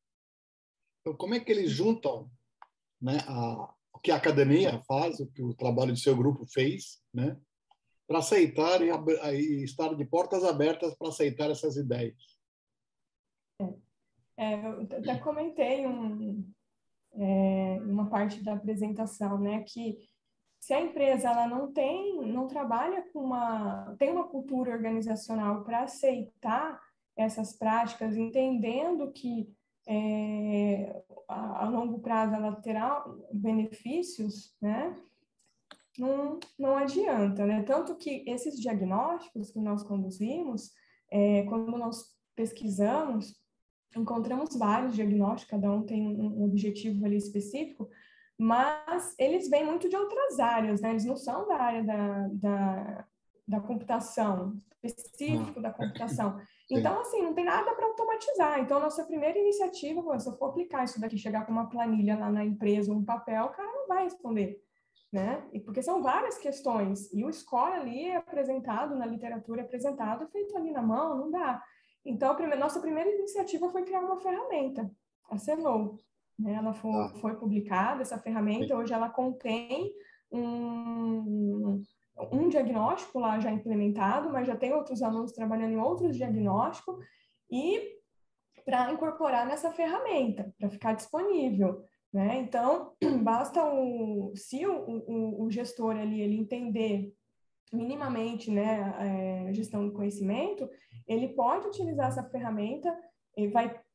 Então, como é que eles juntam, né, o que a academia faz, o que o trabalho do seu grupo fez, né, para aceitar e estar de portas abertas para aceitar essas ideias? Eu até comentei uma parte da apresentação, né, que se a empresa ela não trabalha tem uma cultura organizacional para aceitar essas práticas, entendendo que a longo prazo ela terá benefícios, né? Não adianta, né? Tanto que esses diagnósticos que nós conduzimos, quando nós pesquisamos, encontramos vários diagnósticos, cada um tem um objetivo ali específico, mas eles vêm muito de outras áreas, né? Eles não são da área da computação, específico da computação. Então, assim, não tem nada para automatizar. Então, nossa primeira iniciativa, se eu for aplicar isso daqui, chegar com uma planilha lá na empresa, um papel, o cara não vai responder, né? E porque são várias questões. E o score ali é apresentado, na literatura é apresentado, feito ali na mão, não dá. Então, nossa primeira iniciativa foi criar uma ferramenta, a Cenovo, né? Ela foi publicada, essa ferramenta, hoje ela contém um diagnóstico lá já implementado, mas já tem outros alunos trabalhando em outros diagnósticos, e para incorporar nessa ferramenta, para ficar disponível, né? Então, basta se o gestor ali, ele entender minimamente, né, a gestão do conhecimento, ele pode utilizar essa ferramenta,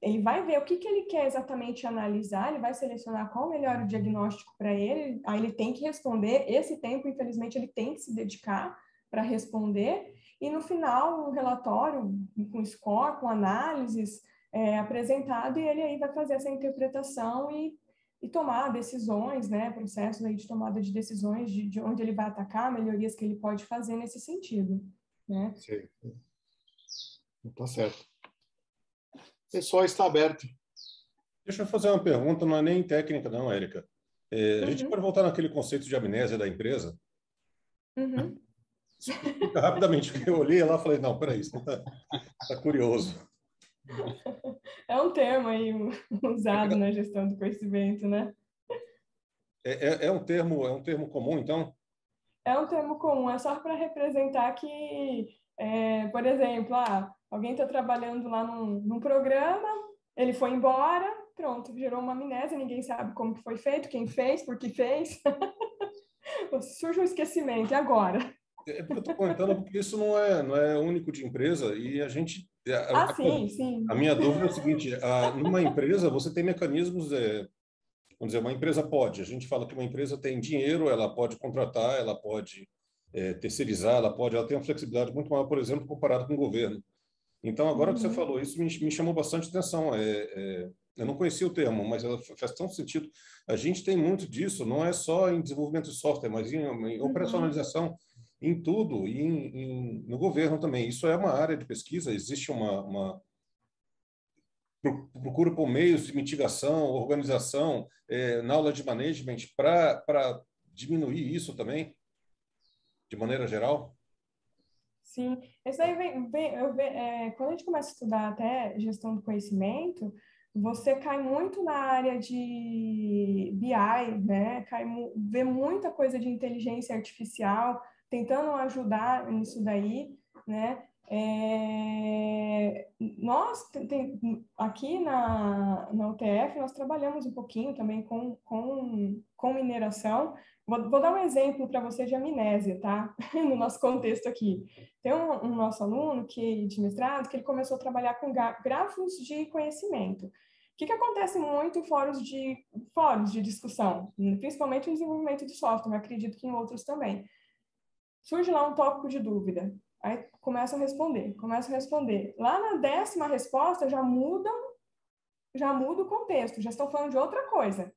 ele vai ver o que ele quer exatamente analisar, ele vai selecionar qual o melhor diagnóstico para ele, aí ele tem que responder, esse tempo, infelizmente, ele tem que se dedicar para responder, e no final, um relatório com score, com análises apresentado, e ele aí vai fazer essa interpretação e tomar decisões, né, processos aí de tomada de decisões de onde ele vai atacar, melhorias que ele pode fazer nesse sentido, né? Sim. Tá certo. O pessoal está aberto. Deixa eu fazer uma pergunta, não é nem técnica não, Érica. A gente pode voltar naquele conceito de amnésia da empresa? Explica rapidamente, porque eu olhei lá e falei, não, peraí, isso tá curioso. É um termo aí usado na gestão do conhecimento, né? É um termo comum, então? É um termo comum, é só para representar que, por exemplo, alguém está trabalhando lá num programa, ele foi embora, pronto, gerou uma amnésia, ninguém sabe como que foi feito, quem fez, por que fez. Surge um esquecimento, e agora? Porque eu estou comentando porque isso não é único de empresa e a gente... Sim. A minha dúvida é o seguinte, numa empresa você tem mecanismos, vamos dizer, uma empresa pode, a gente fala que uma empresa tem dinheiro, ela pode contratar, ela pode terceirizar, ela tem uma flexibilidade muito maior, por exemplo, comparado com o governo. Então, agora que você falou isso, me chamou bastante atenção. Eu não conhecia o termo, mas ela faz tão sentido. A gente tem muito disso, não é só em desenvolvimento de software, mas em operacionalização, em tudo, e no governo também. Isso é uma área de pesquisa, existe procura por meios de mitigação, organização, na aula de management, para diminuir isso também, de maneira geral? Sim, isso aí quando a gente começa a estudar até gestão do conhecimento, você cai muito na área de BI, né? Vê muita coisa de inteligência artificial, tentando ajudar nisso daí, né? Nós aqui na UTF nós trabalhamos um pouquinho também com mineração. Vou dar um exemplo para você de amnésia, tá? No nosso contexto aqui. Tem um nosso aluno de mestrado que ele começou a trabalhar com grafos de conhecimento. O que acontece muito em fóruns de discussão, principalmente no desenvolvimento de software, acredito que em outros também. Surge lá um tópico de dúvida, aí começam a responder. Lá na 10ª resposta já muda o contexto, já estão falando de outra coisa.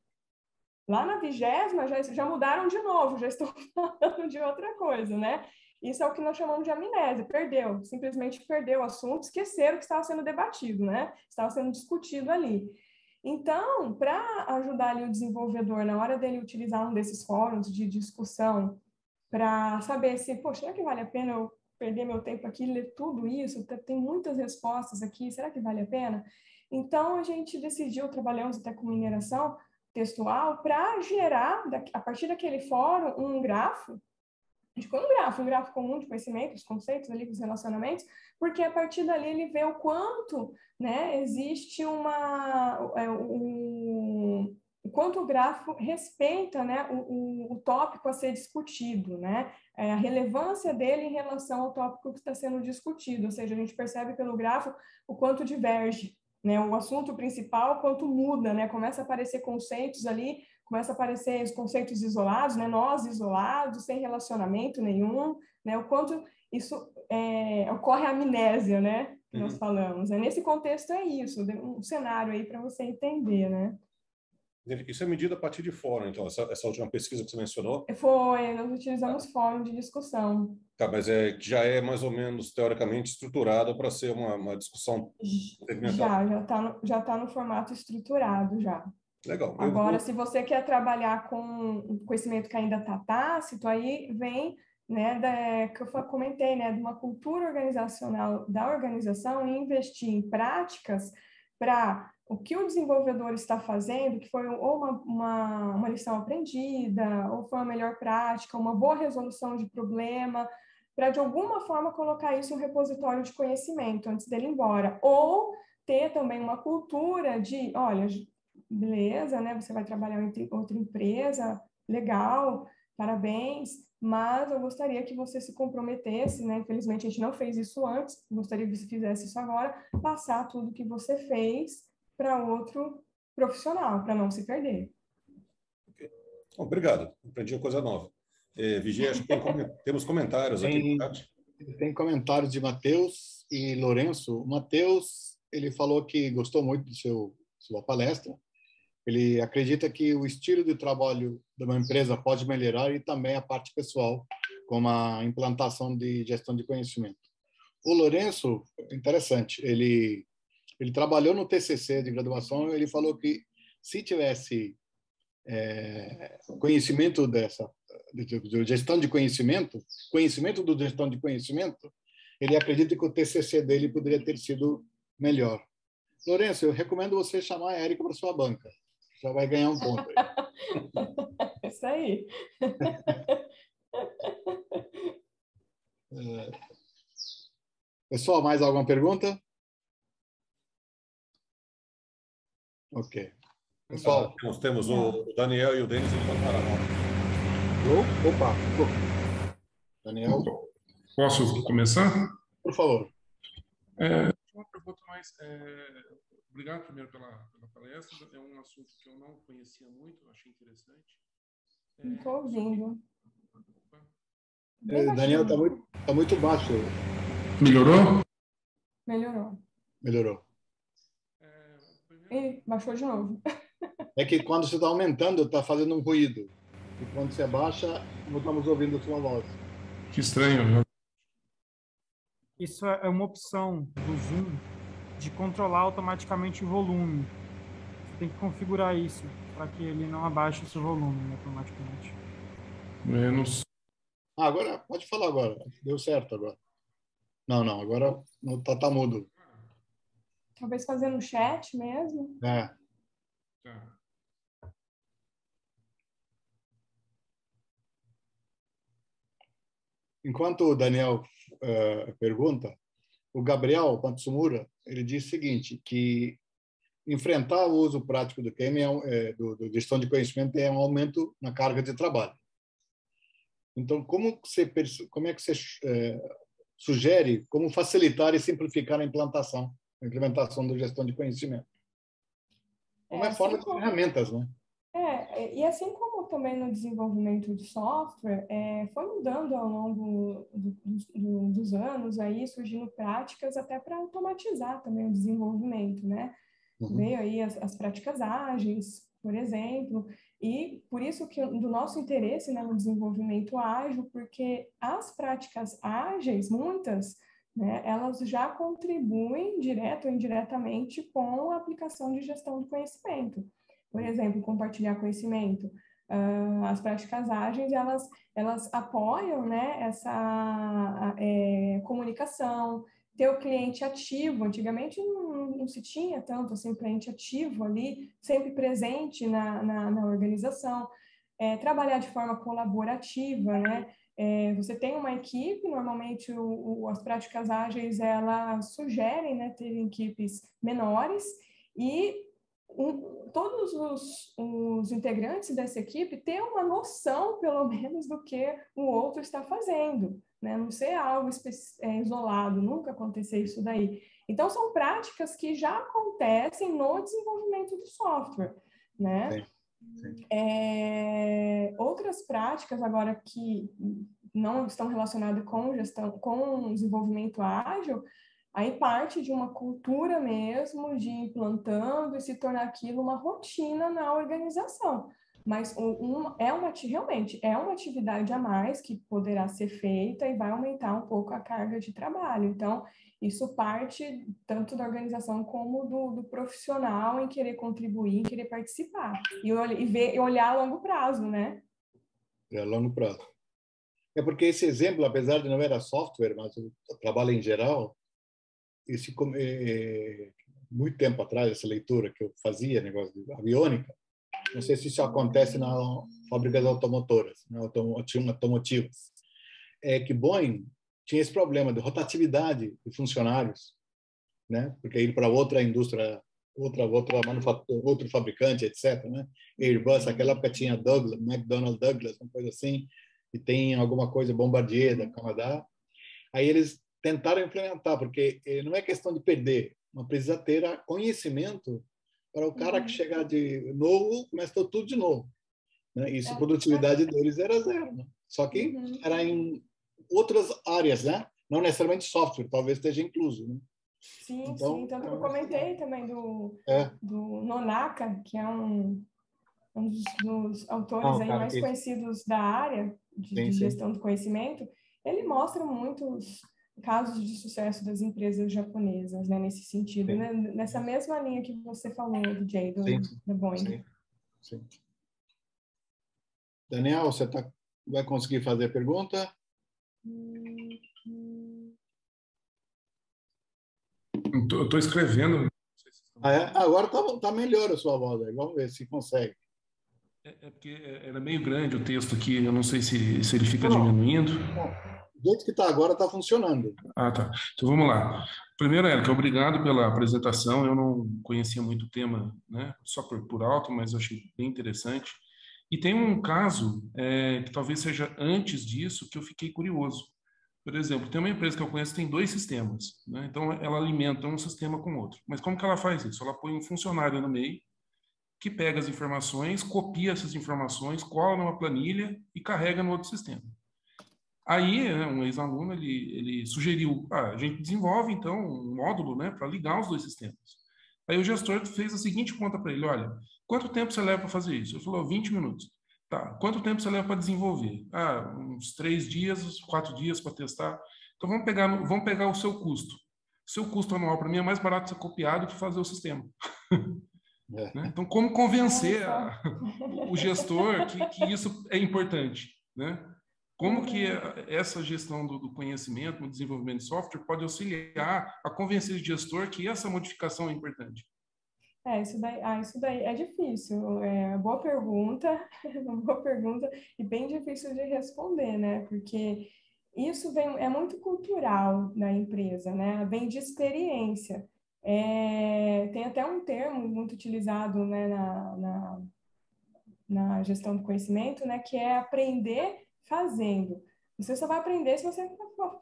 Lá na 20ª já mudaram de novo, já estão falando de outra coisa, né? Isso é o que nós chamamos de amnésia, perdeu, simplesmente perdeu o assunto, esqueceram que estava sendo debatido, né? Estava sendo discutido ali. Então, para ajudar ali o desenvolvedor, na hora dele utilizar um desses fóruns de discussão, para saber se, poxa, será que vale a pena eu perder meu tempo aqui, ler tudo isso? Tem muitas respostas aqui, será que vale a pena? Então, a gente decidiu, trabalhamos até com mineração textual, para gerar, a partir daquele fórum, um grafo, a gente põe um grafo comum de conhecimento, os conceitos ali, os relacionamentos, porque a partir dali ele vê o quanto, né, existe o quanto o grafo respeita, né, o tópico a ser discutido, né, a relevância dele em relação ao tópico que está sendo discutido, ou seja, a gente percebe pelo grafo o quanto diverge, né, o assunto principal, quanto muda, né, começa a aparecer conceitos ali, começa a aparecer os conceitos isolados, né? Nós isolados, sem relacionamento nenhum, né? O quanto isso ocorre a amnésia, né? Que nós falamos. Nesse contexto é isso, um cenário aí para você entender, né? Isso é medido a partir de fórum, então, essa última pesquisa que você mencionou? Foi, nós utilizamos fórum de discussão. Tá, mas já é mais ou menos, teoricamente, estruturado para ser uma discussão segmentada? Já tá no formato estruturado, já. Legal. Agora, se você quer trabalhar com um conhecimento que ainda está tácito, aí vem, né, que eu comentei, né, de uma cultura organizacional da organização e investir em práticas para o que o desenvolvedor está fazendo, que foi ou uma lição aprendida, ou foi uma melhor prática, uma boa resolução de problema, para de alguma forma colocar isso em um repositório de conhecimento antes dele ir embora. Ou ter também uma cultura de, olha, beleza, né? Você vai trabalhar em outra empresa, legal, parabéns, mas eu gostaria que você se comprometesse, né? Infelizmente a gente não fez isso antes, gostaria que você fizesse isso agora, passar tudo que você fez para outro profissional, para não se perder. Okay. Obrigado, aprendi uma coisa nova. Vigia, acho que temos comentários aqui no chat. Tem comentários de Matheus e Lourenço. O Matheus, ele falou que gostou muito de sua palestra. Ele acredita que o estilo de trabalho de uma empresa pode melhorar e também a parte pessoal, como a implantação de gestão de conhecimento. O Lourenço, interessante, ele trabalhou no TCC de graduação, ele falou que se tivesse conhecimento de gestão de conhecimento do gestão de conhecimento, ele acredita que o TCC dele poderia ter sido melhor. Lourenço, eu recomendo você chamar a Érica para sua banca. Já vai ganhar um ponto aí. Isso aí. Pessoal, mais alguma pergunta? Ok. Pessoal, nós temos o Daniel e o Denis aqui para Opa. Daniel. Posso começar? Por favor. Uma pergunta mais. Obrigado primeiro pela palestra. É um assunto que eu não conhecia muito, achei interessante. Estou ouvindo. Daniel, está muito baixo. Melhorou? Melhorou. E baixou de novo. É que quando você está aumentando, está fazendo um ruído. E quando você abaixa, não estamos ouvindo a sua voz. Que estranho. Isso é uma opção do Zoom de controlar automaticamente o volume. Você tem que configurar isso para que ele não abaixe o seu volume automaticamente. Menos. Agora, pode falar agora. Deu certo agora. Não, agora tá mudo. Talvez fazer no chat mesmo. Tá. Enquanto o Daniel pergunta, o Gabriel Pantsumura, ele diz o seguinte, que enfrentar o uso prático do QM, do gestão de conhecimento, é um aumento na carga de trabalho. Então, como é que você sugere como facilitar e simplificar a implementação da gestão de conhecimento? Uma forma de ferramentas, né? E assim como também no desenvolvimento de software, foi mudando ao longo dos anos, aí surgindo práticas até para automatizar também o desenvolvimento, né? Veio aí as práticas ágeis, por exemplo, e por isso que do nosso interesse, né, no desenvolvimento ágil, porque as práticas ágeis, muitas, né, elas já contribuem direto ou indiretamente com a aplicação de gestão do conhecimento. Por exemplo, compartilhar conhecimento. As práticas ágeis, elas apoiam, né, essa comunicação, ter o cliente ativo. Antigamente não se tinha tanto assim, cliente ativo ali, sempre presente na organização. Trabalhar de forma colaborativa, né? Você tem uma equipe, normalmente as práticas ágeis, elas sugerem, né, ter equipes menores e todos os integrantes dessa equipe ter uma noção, pelo menos, do que o outro está fazendo, né? Não ser algo isolado, nunca acontecer isso daí. Então, são práticas que já acontecem no desenvolvimento do software, né? Sim. Sim. Outras práticas, agora, que não estão relacionadas com gestão, com desenvolvimento ágil, aí parte de uma cultura mesmo, de ir implantando e se tornar aquilo uma rotina na organização. Mas realmente é uma atividade a mais que poderá ser feita e vai aumentar um pouco a carga de trabalho. Então, isso parte tanto da organização como do profissional em querer contribuir, em querer participar. E olhar a longo prazo, né? A longo prazo. É porque esse exemplo, apesar de não era software, mas o trabalho em geral, muito tempo atrás, essa leitura que eu fazia, negócio de aviônica, não sei se isso acontece na fábricas automotoras, né, automotivas, que Boeing tinha esse problema de rotatividade de funcionários, né, porque ir para outra indústria, outra manufatura, outro fabricante, etc., né, Airbus, aquela época tinha Douglas, McDonnell Douglas, uma coisa assim, e tem alguma coisa Bombardier da Canadá. Aí eles tentaram implementar, porque não é questão de perder, mas precisa ter conhecimento para o cara que chegar de novo, começa tudo de novo. Né? Isso, a produtividade deles era zero. Né? Só que era em outras áreas, né? Não necessariamente software, talvez esteja incluso. Né? Sim, então, sim. Tanto que eu comentei também do Nonaka, que é um dos autores aí mais conhecidos da área de gestão do conhecimento. Ele mostra muitos casos de sucesso das empresas japonesas, né, nesse sentido, né, nessa mesma linha que você falou, DJ, da Boeing. Sim. Daniel, você vai conseguir fazer a pergunta? Eu estou escrevendo. Agora tá melhor a sua voz. Vamos ver se consegue. É porque era meio grande o texto aqui, eu não sei se ele fica diminuindo. Do jeito que está agora, está funcionando. Ah, tá. Então vamos lá. Primeiro, Érica, obrigado pela apresentação. Eu não conhecia muito o tema, né? Só por alto, mas eu achei bem interessante. E tem um caso que talvez seja antes disso que eu fiquei curioso. Por exemplo, tem uma empresa que eu conheço que tem 2 sistemas, né? Então ela alimenta um sistema com o outro. Mas como que ela faz isso? Ela põe um funcionário no meio que pega as informações, copia essas informações, cola numa planilha e carrega no outro sistema. Aí, um ex-aluno, ele sugeriu, a gente desenvolve, então, um módulo, né, para ligar os 2 sistemas. Aí o gestor fez a seguinte conta para ele, olha, quanto tempo você leva para fazer isso? Ele falou, 20 minutos. Tá, quanto tempo você leva para desenvolver? Uns 3 dias, 4 dias para testar. Então, vamos pegar o seu custo. O seu custo anual, para mim, é mais barato ser copiado que fazer o sistema. Né? Então, como convencer o gestor que isso é importante, né? Como que essa gestão do conhecimento, no desenvolvimento de software, pode auxiliar a convencer o gestor que essa modificação é importante? Isso daí é difícil. Boa pergunta e bem difícil de responder, né? Porque isso é muito cultural na empresa, né? Vem de experiência. Tem até um termo muito utilizado, né, na gestão do conhecimento, né, que é aprender fazendo. Você só vai aprender se você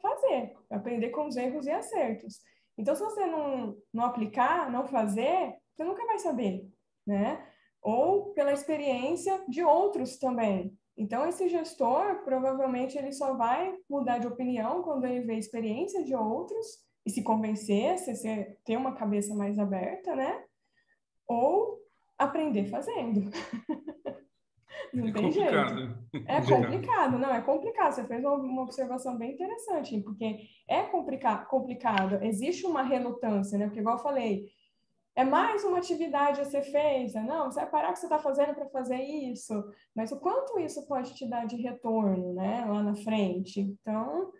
fazer, aprender com os erros e acertos. Então, se você não aplicar, não fazer, você nunca vai saber, né? Ou pela experiência de outros também. Então, esse gestor, provavelmente, ele só vai mudar de opinião quando ele vê a experiência de outros e se convencer, se você ter uma cabeça mais aberta, né? ou aprender fazendo. Não tem complicado, jeito. né? É complicado, não, é complicado. Você fez uma observação bem interessante, porque é complicado. Existe uma relutância, né? Porque, igual eu falei, é mais uma atividade a ser feita. Não, você vai parar o que você está fazendo para fazer isso. Mas o quanto isso pode te dar de retorno, né? Lá na frente. Então,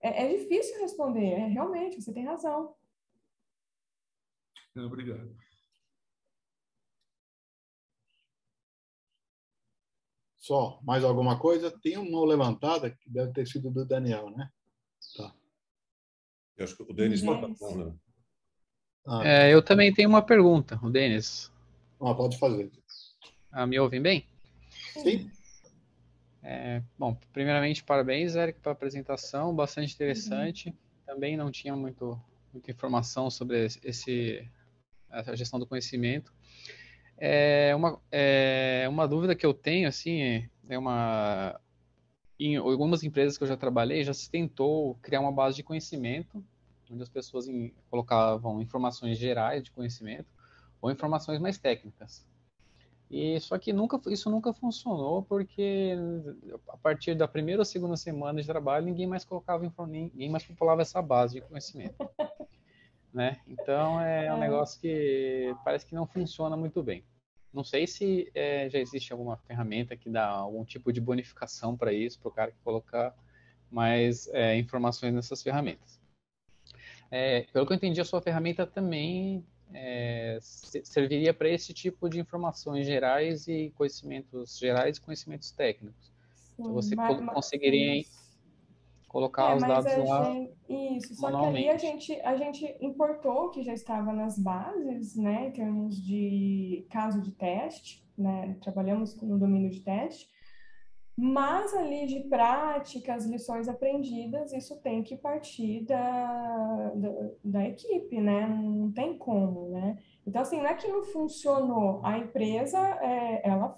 é difícil responder. Realmente, você tem razão. Obrigado. Só, mais alguma coisa? Tem uma mão levantada que deve ter sido do Daniel, né? Tá. Eu acho que o Denis matou, né? Eu também tenho uma pergunta, o Denis. Pode fazer. Me ouvem bem? Sim. Bom, primeiramente, parabéns, Eric, pela apresentação, bastante interessante. Também não tinha muita informação sobre essa gestão do conhecimento. Uma dúvida que eu tenho, assim, em algumas empresas que eu já trabalhei, já se tentou criar uma base de conhecimento, onde as pessoas colocavam informações gerais de conhecimento ou informações mais técnicas. Só que isso nunca funcionou, porque a partir da primeira ou segunda semana de trabalho, ninguém mais populava essa base de conhecimento, né? Então é um negócio que parece que não funciona muito bem. Não sei se já existe alguma ferramenta que dá algum tipo de bonificação para isso, para o cara que colocar mais informações nessas ferramentas. Pelo que eu entendi, a sua ferramenta também serviria para esse tipo de informações gerais e conhecimentos técnicos. Sim, Então você conseguiria colocar os mas dados lá isso, só que ali manualmente. a gente importou o que já estava nas bases, né, em termos de caso de teste, né, trabalhamos no domínio de teste, mas ali de práticas, lições aprendidas, isso tem que partir da equipe, né, não tem como, né. Então, assim, não é que não funcionou, a empresa, ela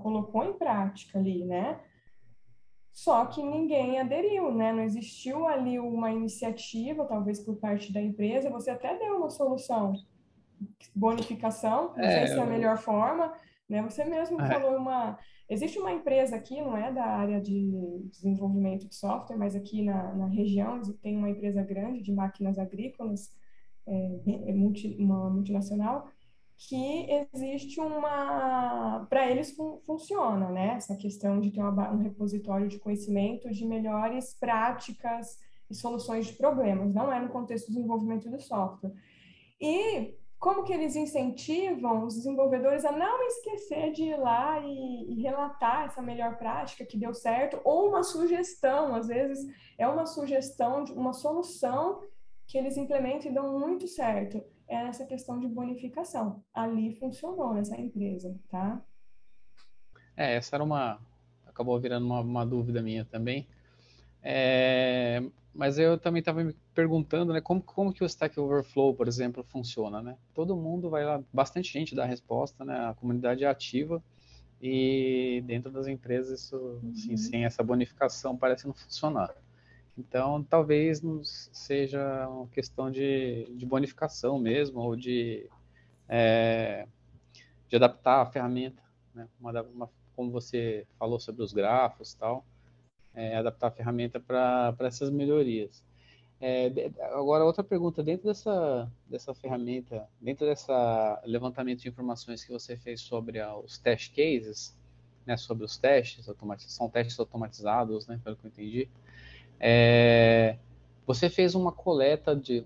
colocou em prática ali, né, só que ninguém aderiu, né? Não existiu ali uma iniciativa, talvez por parte da empresa. Você até deu uma solução, bonificação, não sei se é a melhor forma, né? Você mesmo falou existe uma empresa aqui, não é da área de desenvolvimento de software, mas aqui na região tem uma empresa grande de máquinas agrícolas, uma multinacional, que existe para eles funciona, né? Essa questão de ter um repositório de conhecimento de melhores práticas e soluções de problemas, não é no contexto do desenvolvimento do software. E como que eles incentivam os desenvolvedores a não esquecer de ir lá e relatar essa melhor prática que deu certo, ou uma sugestão, às vezes é uma sugestão de uma solução que eles implementam e dão muito certo. É essa questão de bonificação. Ali funcionou nessa empresa, tá? Essa acabou virando uma dúvida minha também. Mas eu também estava me perguntando, né, como que o Stack Overflow, por exemplo, funciona, né? Todo mundo vai lá, bastante gente dá a resposta, né? A comunidade é ativa e dentro das empresas isso, assim, sem essa bonificação parece não funcionar. Então, talvez não seja uma questão de bonificação mesmo, ou de adaptar a ferramenta, né? Como você falou sobre os grafos e tal, adaptar a ferramenta para essas melhorias. Agora, outra pergunta, dentro dessa ferramenta, dentro dessa levantamento de informações que você fez sobre os test cases, né, sobre os testes, são testes automatizados, né, pelo que eu entendi, você fez uma coleta do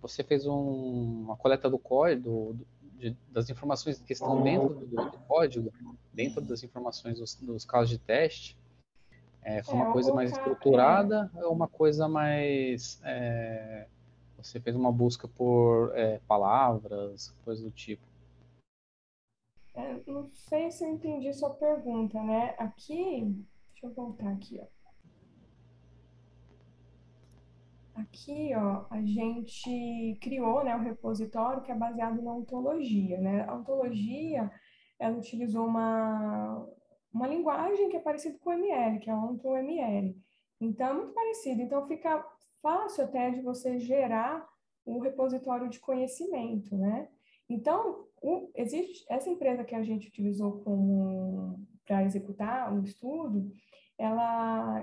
código, das informações que estão dentro do código, dentro das informações dos casos de teste. Foi uma coisa mais estruturada ou uma coisa mais... você fez uma busca por palavras, coisa do tipo? Não sei se eu entendi sua pergunta, né? Aqui, deixa eu voltar aqui, ó. Aqui, ó, a gente criou, né, um repositório que é baseado na ontologia, né? A ontologia, ela utilizou uma linguagem que é parecida com o ML, que é o OntoML. Então, é muito parecido. Então, fica fácil até de você gerar um repositório de conhecimento, né? Então, existe essa empresa que a gente utilizou para executar o estudo,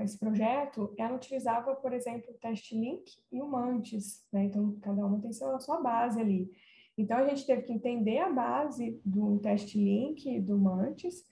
esse projeto, ela utilizava, por exemplo, o TestLink e o Mantis, né? Então, cada uma tem a sua base ali. Então, a gente teve que entender a base do TestLink e do Mantis.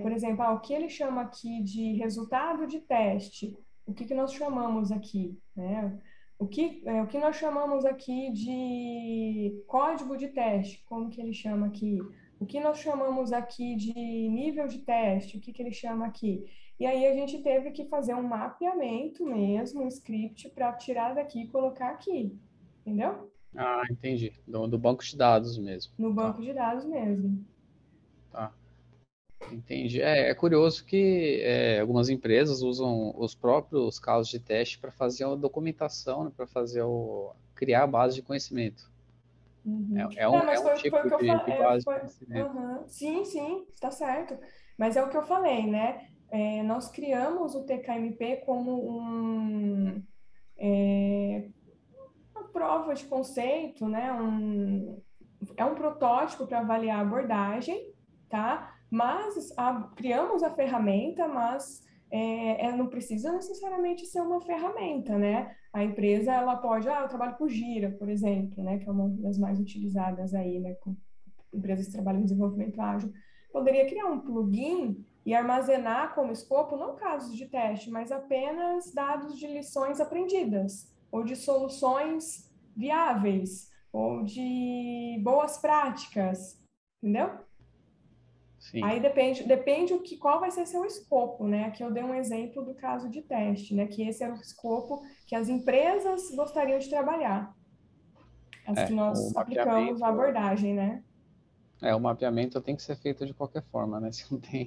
Por exemplo, o que ele chama aqui de resultado de teste, o que nós chamamos aqui, né? O que nós chamamos aqui de código de teste, como que ele chama aqui? O que nós chamamos aqui de nível de teste, o que ele chama aqui? E aí a gente teve que fazer um mapeamento mesmo, um script para tirar daqui e colocar aqui, entendeu? Ah, entendi. Do banco de dados mesmo. No Tá, banco de dados mesmo. tá. Entendi. É curioso que algumas empresas usam os próprios casos de teste para fazer a documentação, né, para criar a base de conhecimento. Uhum. É um Mas foi o tipo que eu de falei. base de conhecimento. Sim, está certo. Mas é o que eu falei, né? Nós criamos o TKMP como uma prova de conceito, né? É um protótipo para avaliar a abordagem, tá? Mas criamos a ferramenta, mas não precisa necessariamente ser uma ferramenta, né? A empresa, ela pode, eu trabalho com Gira, por exemplo, né? Que é uma das mais utilizadas aí, né? Com empresas que trabalham em desenvolvimento ágil. Poderia criar um plugin e armazenar como escopo, não casos de teste, mas apenas dados de lições aprendidas, ou de soluções viáveis, ou de boas práticas, entendeu? Sim. Aí depende qual vai ser seu escopo, né? Aqui eu dei um exemplo do caso de teste, né? Que esse era o escopo que as empresas gostariam de trabalhar. As que nós aplicamos a abordagem, né? O mapeamento tem que ser feito de qualquer forma, né?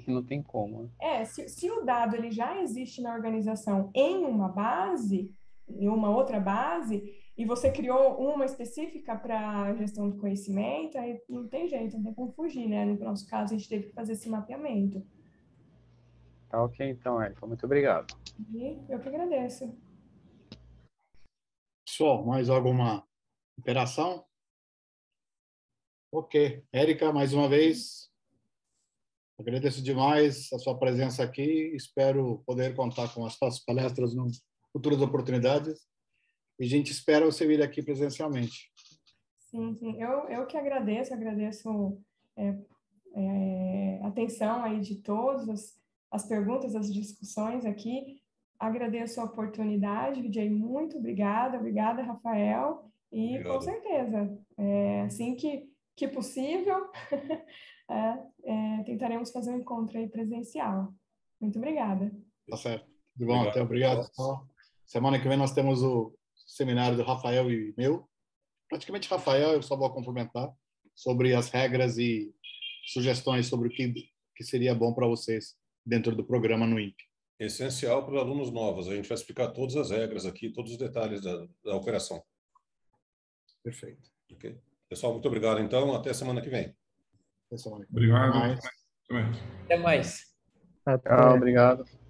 Não tem como. Se o dado ele já existe na organização em uma base, em uma outra base, e você criou uma específica para gestão de conhecimento, aí não tem jeito, não tem como fugir, né? No nosso caso, a gente teve que fazer esse mapeamento. Tá ok, então, Érica. Muito obrigado. E eu que agradeço. Pessoal, mais alguma interação? Ok. Érica, mais uma vez, agradeço demais a sua presença aqui. Espero poder contar com as suas palestras em futuras oportunidades. E a gente espera você vir aqui presencialmente. Sim. Eu que agradeço a atenção aí de todos, as perguntas, as discussões aqui. Agradeço a oportunidade, Vijay, muito obrigada, Rafael, e Obrigado. Com certeza, assim que possível, tentaremos fazer um encontro aí presencial. Muito obrigada. Tá certo. De bom, até obrigado. Semana que vem nós temos o seminário do Rafael e meu. Praticamente Rafael, eu só vou complementar sobre as regras e sugestões sobre o que seria bom para vocês dentro do programa no INPE. Essencial para alunos novos. A gente vai explicar todas as regras aqui, todos os detalhes da operação. Perfeito. Okay. Pessoal, muito obrigado, então. Até semana que vem. Até semana que vem. Obrigado. Até mais. Até mais. Tchau, obrigado.